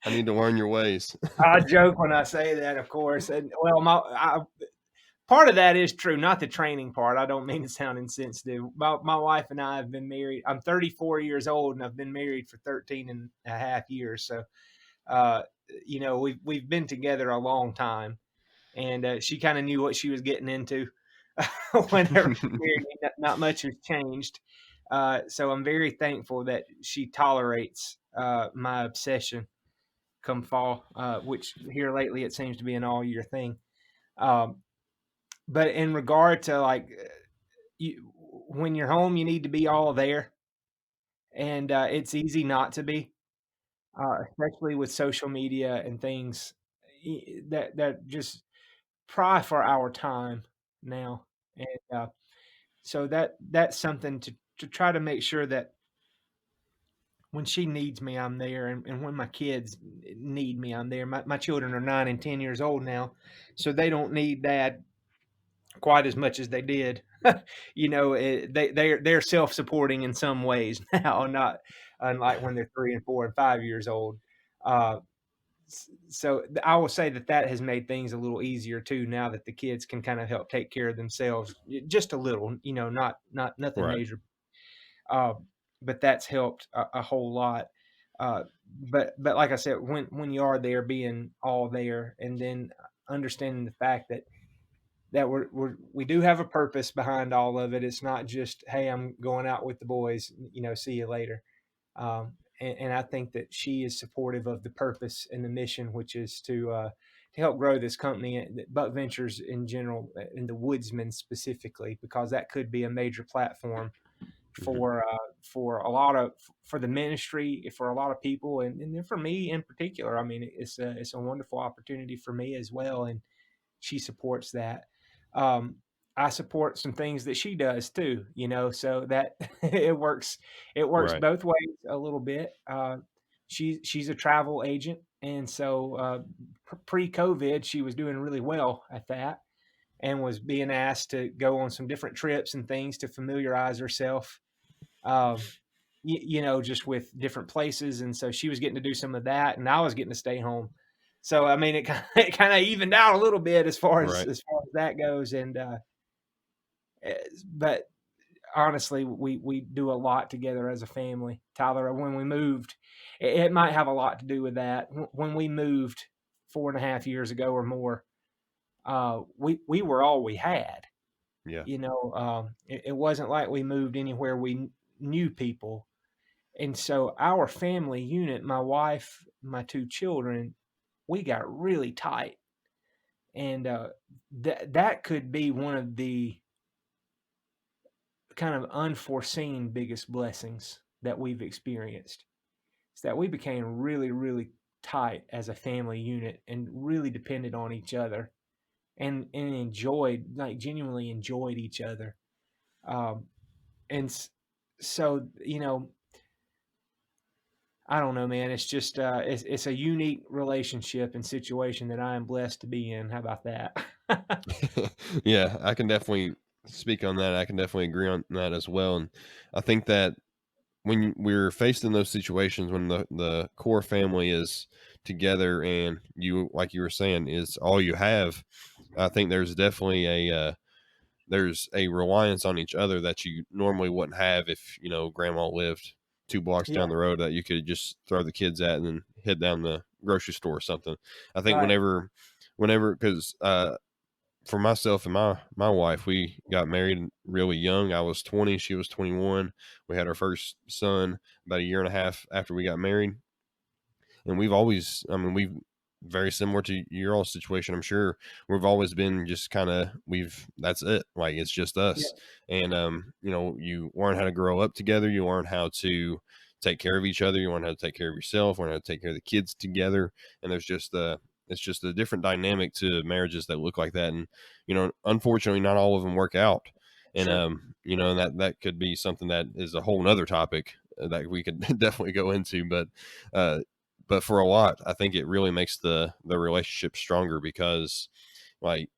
I need to learn your ways. I joke when I say that, of course. And part of that is true, not the training part. I don't mean to sound insensitive. My wife and I have been married. I'm 34 years old, and I've been married for 13 and a half years. So, we've been together a long time, and she kind of knew what she was getting into whenever not much has changed. So I'm very thankful that she tolerates my obsession come fall, which here lately it seems to be an all year thing. But in regard to, like, when you're home, you need to be all there, and it's easy not to be, especially with social media and things that just pry for our time now. And so that's something to try to make sure that when she needs me, I'm there. And when my kids need me, I'm there. My children are 9 and 10 years old now, so they don't need dad quite as much as they did. They're self-supporting in some ways now, not unlike when they're 3 and 4 and 5 years old. So I will say that has made things a little easier too, now that the kids can kind of help take care of themselves just a little, not nothing Right. major. But that's helped a whole lot. But like I said, when you are there, being all there, and then understanding the fact that we do have a purpose behind all of it. It's not just, hey, I'm going out with the boys, see you later. And I think that she is supportive of the purpose and the mission, which is to help grow this company, Buckventures in general, and the Woodsman specifically, because that could be a major platform for the ministry, for a lot of people, and then for me in particular. I mean, it's a wonderful opportunity for me as well, and she supports that. I support some things that she does too, so that it works Right. both ways a little bit. She's a travel agent, and so pre-COVID, she was doing really well at that, and was being asked to go on some different trips and things to familiarize herself, just with different places. And so she was getting to do some of that, and I was getting to stay home. So, I mean, it kind of evened out a little bit as far as that goes. And but honestly, we do a lot together as a family. Tyler, when we moved, it might have a lot to do with that. When we moved 4.5 years ago or more, we were all we had. Yeah. It wasn't like we moved anywhere we knew people. And so our family unit, my wife, my two children, we got really tight. And that could be one of the kind of unforeseen biggest blessings that we've experienced. Is that we became really, really tight as a family unit and really depended on each other and enjoyed, like genuinely enjoyed each other. Um, and so, I don't know, man. It's just it's a unique relationship and situation that I am blessed to be in. How about that? Yeah, I can definitely speak on that. I can definitely agree on that as well. And I think that when we're faced in those situations, when the core family is together and you, like you were saying, is all you have, I think there's definitely there's a reliance on each other that you normally wouldn't have if, grandma lived 2 blocks Yeah, down the road that you could just throw the kids at and then head down the grocery store or something. I think right. because for myself and my wife, we got married really young. I was 20, she was 21. We had our first son about a year and a half after we got married. And we've always, I mean, we've very similar to your all situation, I'm sure. We've always been just kind of, that's it. Like, it's just Yeah, us. And, you learn how to grow up together. You learn how to take care of each other. You learn how to take care of yourself, learn how to take care of the kids together. And it's just a different dynamic to marriages that look like that. And, unfortunately, not all of them work out. And, sure. and that could be something that is a whole nother topic that we could definitely go into. But for a lot, I think it really makes the relationship stronger because, like,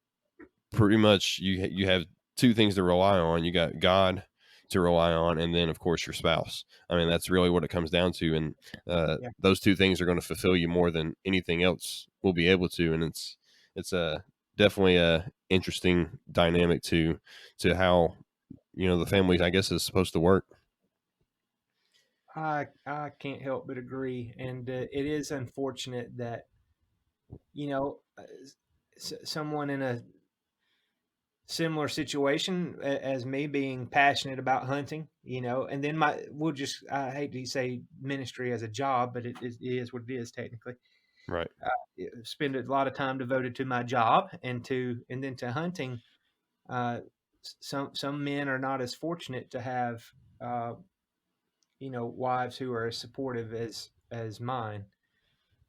pretty much you have two things to rely on. You got God to rely on, and then of course your spouse. I mean, that's really what it comes down to, and Yeah. those two things are going to fulfill you more than anything else will be able to. And it's a definitely a interesting dynamic to how the family, I guess, is supposed to work. I can't help but agree, and it is unfortunate that someone in a similar situation as me, being passionate about hunting, and then I hate to say ministry as a job, but it is what it is technically. Right. Spend a lot of time devoted to my job and then to hunting. Uh, some men are not as fortunate to have uh, wives who are as supportive as mine,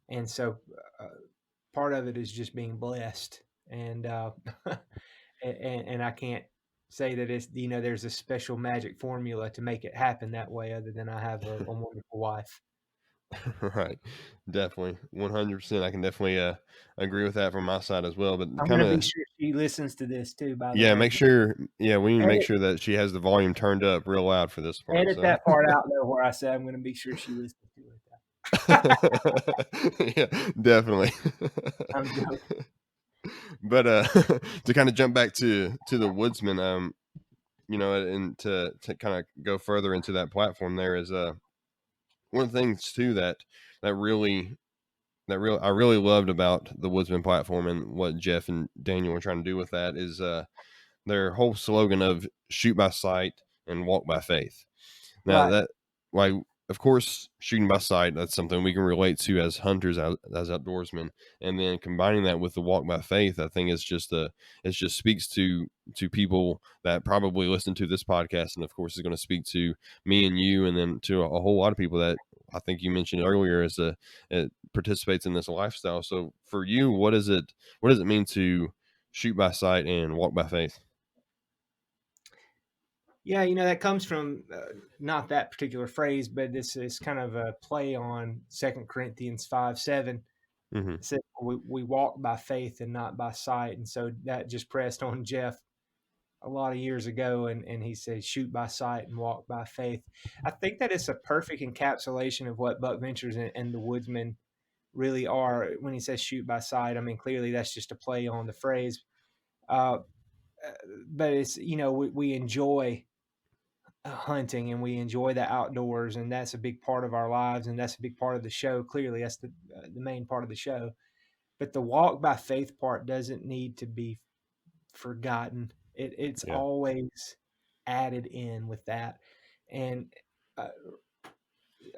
and so uh, part of it is just being blessed, and and I can't say that it's there's a special magic formula to make it happen that way, other than I have a wonderful wife. Right. Definitely. 100%. I can definitely agree with that from my side as well. But I'm kind gonna of, be sure she listens to this too. By the yeah, way, we need to make edit sure that she has the volume turned up real loud for this part. edit So, that part out though, where I say I'm gonna be sure she listens to it. yeah, definitely. I'm joking. But to kind of jump back to the Woodsman, and to kind of go further into that platform, there is one of the things too that really I really loved about the Woodsman platform and what Jeff and Daniel were trying to do with that is their whole slogan of shoot by sight and walk by faith. Now Right. that, like, of course, shooting by sight, that's something we can relate to as hunters, as outdoorsmen, and then combining that with the walk by faith, I think it just speaks to people that probably listen to this podcast, and of course is going to speak to me and you, and then to a whole lot of people that I think you mentioned earlier it participates in this lifestyle. So for you, what does it mean to shoot by sight and walk by faith? Yeah, that comes from not that particular phrase, but this is kind of a play on 2 Corinthians 5:7. Hmm. It said we walk by faith and not by sight, and so that just pressed on Jeff a lot of years ago, and he said shoot by sight and walk by faith. I think that it's a perfect encapsulation of what Buckventures and the Woodsman really are. When he says shoot by sight, I mean, clearly that's just a play on the phrase, uh, but it's we enjoy hunting and we enjoy the outdoors, and that's a big part of our lives, and that's a big part of the show. Clearly that's the main part of the show, but the walk by faith part doesn't need to be forgotten. It's Yeah. always added in with that. And uh,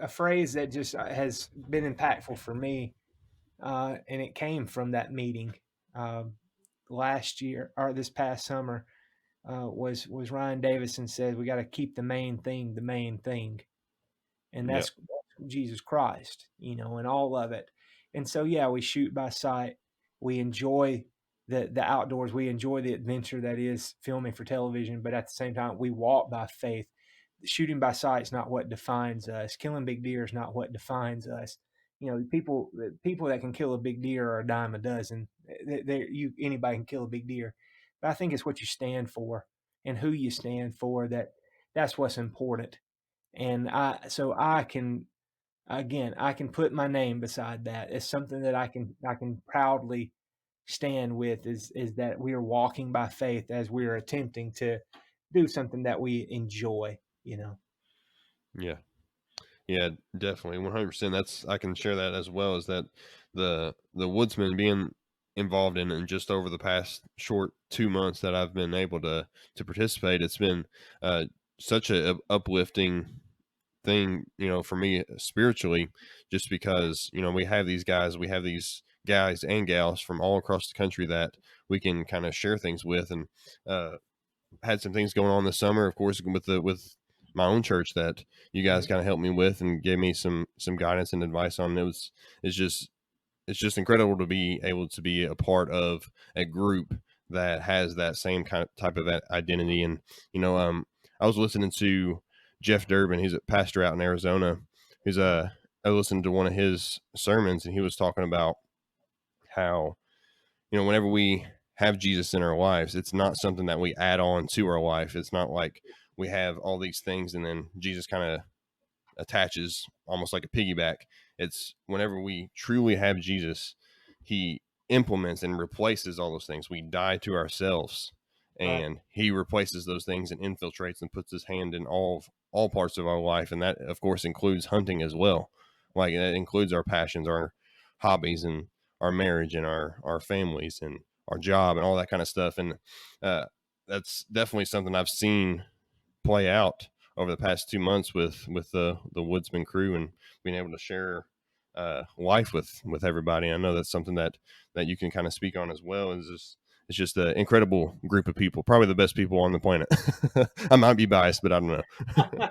a phrase that just has been impactful for me, and it came from that meeting last year or this past summer, was Ryan Davison said, we got to keep the main thing the main thing. And Yeah. that's Jesus Christ, and all of it. And so, yeah, we shoot by sight. We enjoy the outdoors. We enjoy the adventure that is filming for television, but at the same time, we walk by faith. Shooting by sight is not what defines us. Killing big deer is not what defines us. People that can kill a big deer are a dime a dozen. Anybody can kill a big deer, but I think it's what you stand for and who you stand for. That's what's important. And I can, again, I can put my name beside that. It's something that I can proudly stand with, is that we are walking by faith as we are attempting to do something that we enjoy. Yeah. Yeah, definitely, 100%. I can share that as well. Is that the Woodsman being involved in just over the past short 2 months that I've been able to participate. It's been such a uplifting thing, for me spiritually, just because we have these guys and gals from all across the country that we can kind of share things with, and had some things going on this summer, of course, with my own church that you guys kind of helped me with and gave me some guidance and advice on. It's just incredible to be able to be a part of a group that has that same type of identity. And I was listening to Jeff Durbin. He's a pastor out in Arizona. I listened to one of his sermons, and he was talking about how whenever we have Jesus in our lives, it's not something that we add on to our life. It's not like we have all these things and then Jesus kind of attaches almost like a piggyback. It's whenever we truly have Jesus, he implements and replaces all those things. We die to ourselves, and he replaces those things and infiltrates and puts his hand in all parts of our life. And that, of course, includes hunting as well. Like, that includes our passions, our hobbies, and our marriage, and our families, and our job, and all that kind of stuff. And that's definitely something I've seen play out over the past 2 months with the Woodsman crew, and being able to share life with everybody. I know that's something that you can kind of speak on as well. It's just an incredible group of people, probably the best people on the planet. I might be biased, but I don't know.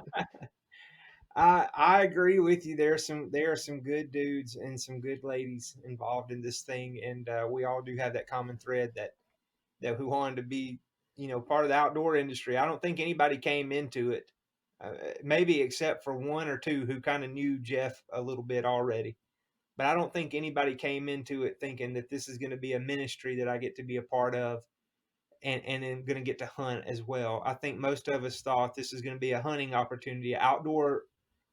I agree with you. There are some good dudes and some good ladies involved in this thing, and we all do have that common thread that we wanted to be, part of the outdoor industry. I don't think anybody came into it, maybe except for one or two who kind of knew Jeff a little bit already. But I don't think anybody came into it thinking that this is going to be a ministry that I get to be a part of, and I'm going to get to hunt as well. I think most of us thought this is going to be a hunting opportunity, an outdoor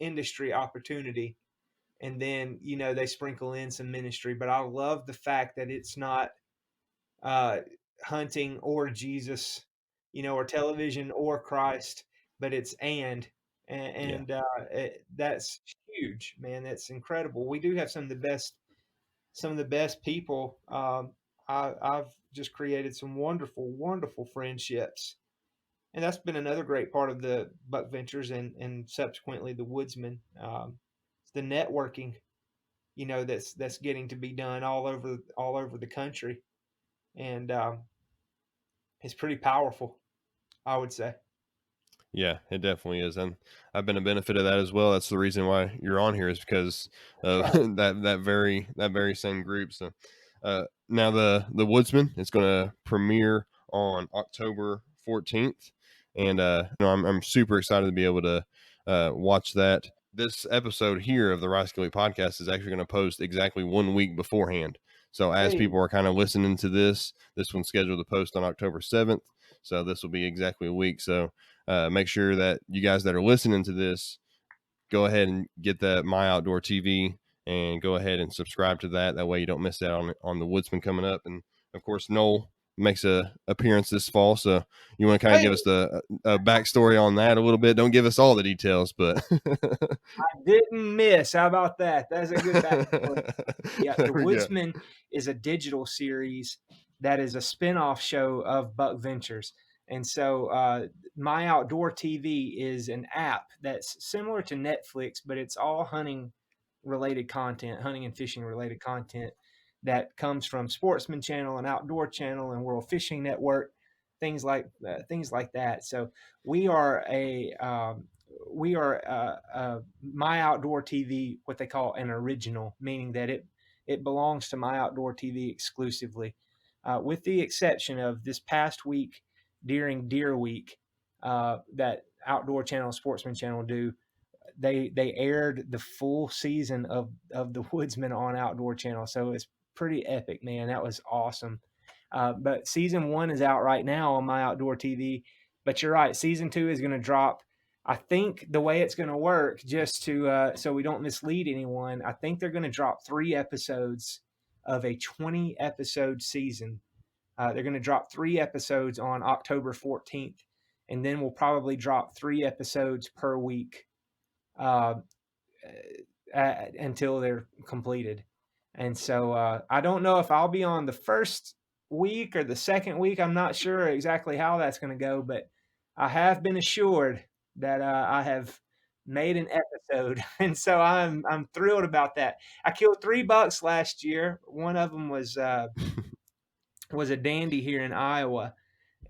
industry opportunity, and then they sprinkle in some ministry. But I love the fact that it's not hunting or Jesus, or television or Christ, but it's that's huge, man. That's incredible. We do have some of the best people. I've just created some wonderful friendships, and that's been another great part of the Buckventures and subsequently the Woodsman. The networking, that's getting to be done all over the country, and it's pretty powerful, I would say. Yeah, it definitely is, and I've been a benefit of that as well. That's the reason why you're on here, is because of that very same group. So now the Woodsman is going to premiere on October 14th, and I'm super excited to be able to watch that. This episode here of the Rice Gilly podcast is actually going to post exactly 1 week beforehand. So as people are kind of listening to this one's scheduled to post on October 7th. So this will be exactly a week. So make sure that you guys that are listening to this, go ahead and get that MyOutdoorTV and go ahead and subscribe to that. That way you don't miss out on the Woodsman coming up. And of course, Noel makes a appearance this fall. So you want to kind of give us the backstory on that a little bit. Don't give us all the details, but I didn't miss. How about that? That's a good backstory. Yeah, the Woodsman is a digital series that is a spinoff show of Buckventures. And so MyOutdoorTV is an app that's similar to Netflix, but it's all hunting related content, hunting and fishing related content that comes from Sportsman Channel and Outdoor Channel and World Fishing Network, things like that. So we are My Outdoor TV, what they call an original, meaning that it belongs to My Outdoor TV exclusively, with the exception of this past week during Deer Week that Outdoor Channel, Sportsman Channel do. They aired the full season of the Woodsman on Outdoor Channel, so it's pretty epic, man. That was awesome. But season 1 is out right now on My Outdoor TV. But you're right, season 2 is going to drop. I think the way it's going to work, just to so we don't mislead anyone, I think they're going to drop 3 episodes of a 20 episode season. They're going to drop 3 episodes on October 14th, and then we'll probably drop 3 episodes per week until they're completed. And so I don't know if I'll be on the first week or the second week. I'm not sure exactly how that's going to go, but I have been assured that I have made an episode, and so I'm thrilled about that. I killed 3 bucks last year. One of them was a dandy here in Iowa,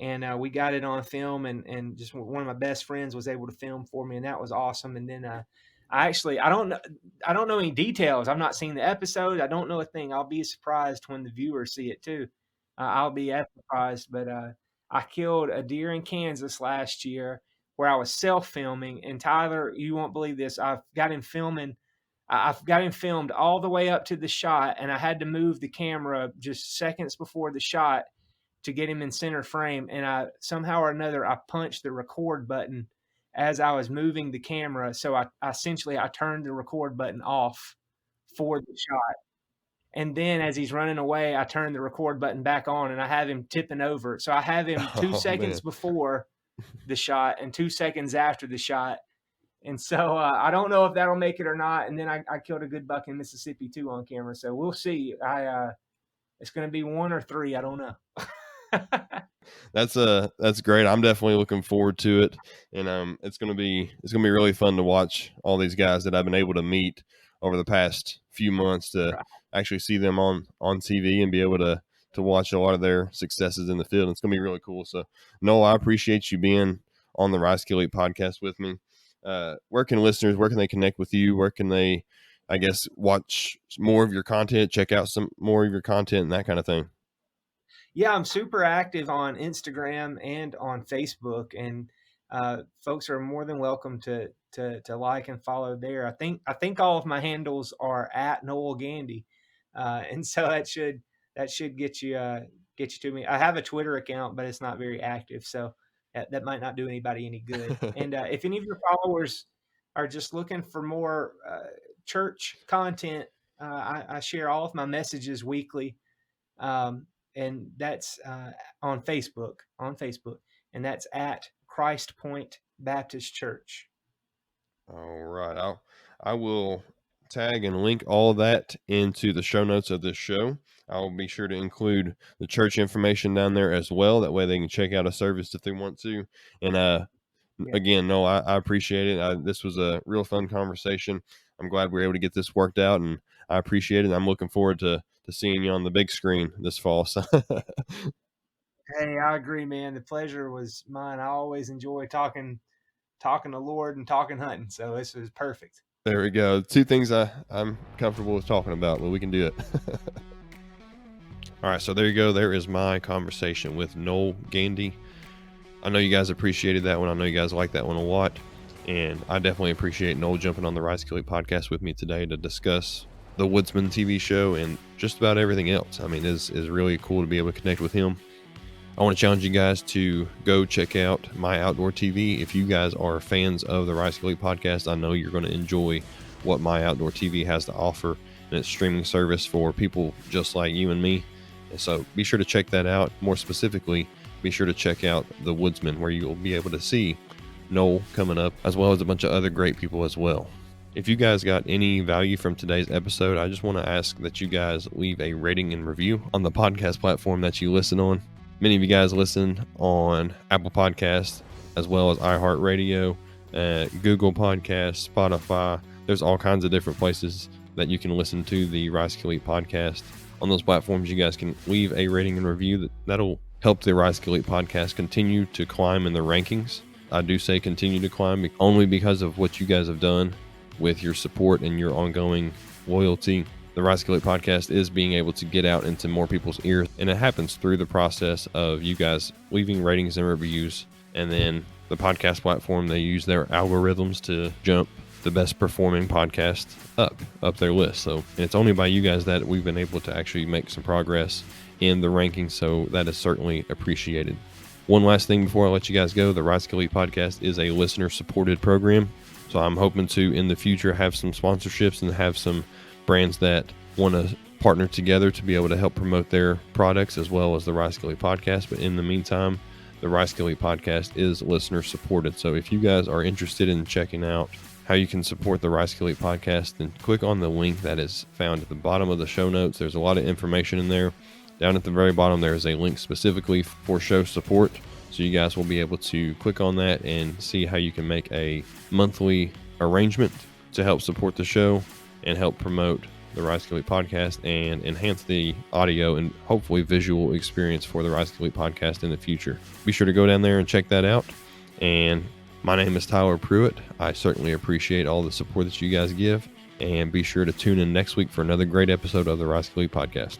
and we got it on film, and just one of my best friends was able to film for me, and that was awesome. And then I don't know any details. I've not seen the episode. I don't know a thing. I'll be surprised when the viewers see it too. I'll be surprised. But I killed a deer in Kansas last year where I was self-filming. And Tyler, you won't believe this. I've got him filmed all the way up to the shot, and I had to move the camera just seconds before the shot to get him in center frame. And I somehow or another, I punched the record button as I was moving the camera. So I turned the record button off for the shot. And then as he's running away, I turned the record button back on, and I have him tipping over. So I have him 2 seconds before the shot and 2 seconds after the shot. And so I don't know if that'll make it or not. And then I killed a good buck in Mississippi too on camera. So we'll see. It's going to be 1 or 3. I don't know. That's great. I'm definitely looking forward to it, and it's gonna be really fun to watch all these guys that I've been able to meet over the past few months, to actually see them on TV and be able to watch a lot of their successes in the field. It's gonna be really cool. So Noel, I appreciate you being on the Rice Kill Elite podcast with me. Where can they connect with you? Where can they, I guess, watch more of your content, check out some more of your content, and that kind of thing? Yeah, I'm super active on Instagram and on Facebook, and folks are more than welcome to like and follow there. I think all of my handles are at Noel Gandy, and so that should get you to me. I have a Twitter account, but it's not very active, so that might not do anybody any good. And if any of your followers are just looking for more church content, I share all of my messages weekly. And that's on Facebook, and that's at Christ Point Baptist Church. All right. I will tag and link all that into the show notes of this show. I'll be sure to include the church information down there as well. That way they can check out a service if they want to. And again, no, I appreciate it. This was a real fun conversation. I'm glad we were able to get this worked out, and I appreciate it. I'm looking forward to seeing you on the big screen this fall. So. Hey, I agree, man. The pleasure was mine. I always enjoy talking to Lord and talking hunting. So this was perfect. There we go. 2 things I'm comfortable with talking about, but we can do it. All right. So there you go. There is my conversation with Noel Gandy. I know you guys appreciated that one. I know you guys like that one a lot. And I definitely appreciate Noel jumping on the Rice Kill Elite podcast with me today to discuss the Woodsman TV show and just about everything else. I mean, it's really cool to be able to connect with him. I want to challenge you guys to go check out MyOutdoorTV. If you guys are fans of the Rice Kill Elite podcast, I know you're going to enjoy what MyOutdoorTV has to offer and its streaming service for people just like you and me. And so be sure to check that out. More specifically, be sure to check out the Woodsman, where you'll be able to see Noel coming up, as well as a bunch of other great people as well. If you guys got any value from today's episode, I just want to ask that you guys leave a rating and review on the podcast platform that you listen on. Many of you guys listen on Apple Podcasts as well as iHeartRadio, Google Podcasts, Spotify. There's all kinds of different places that you can listen to the Rise Kill Elite podcast. On those platforms, you guys can leave a rating and review. That'll help the Rise Kill Elite podcast continue to climb in the rankings. I do say continue to climb only because of what you guys have done with your support and your ongoing loyalty. The Rise Kill Elite podcast is being able to get out into more people's ears, and it happens through the process of you guys leaving ratings and reviews, and then the podcast platform, they use their algorithms to jump the best performing podcast up their list. So it's only by you guys that we've been able to actually make some progress in the rankings, so that is certainly appreciated. One last thing before I let you guys go, the Rise Kill Elite podcast is a listener supported program. So I'm hoping to, in the future, have some sponsorships and have some brands that want to partner together to be able to help promote their products as well as the Rise Kill Elite podcast. But in the meantime, the Rise Kill Elite podcast is listener supported. So if you guys are interested in checking out how you can support the Rise Kill Elite podcast, then click on the link that is found at the bottom of the show notes. There's a lot of information in there. Down at the very bottom, there is a link specifically for show support. So you guys will be able to click on that and see how you can make a monthly arrangement to help support the show and help promote the Rise Kill Elite podcast and enhance the audio and hopefully visual experience for the Rise Kill Elite podcast in the future. Be sure to go down there and check that out. And my name is Tyler Pruitt. I certainly appreciate all the support that you guys give. And be sure to tune in next week for another great episode of the Rise Kill Elite podcast.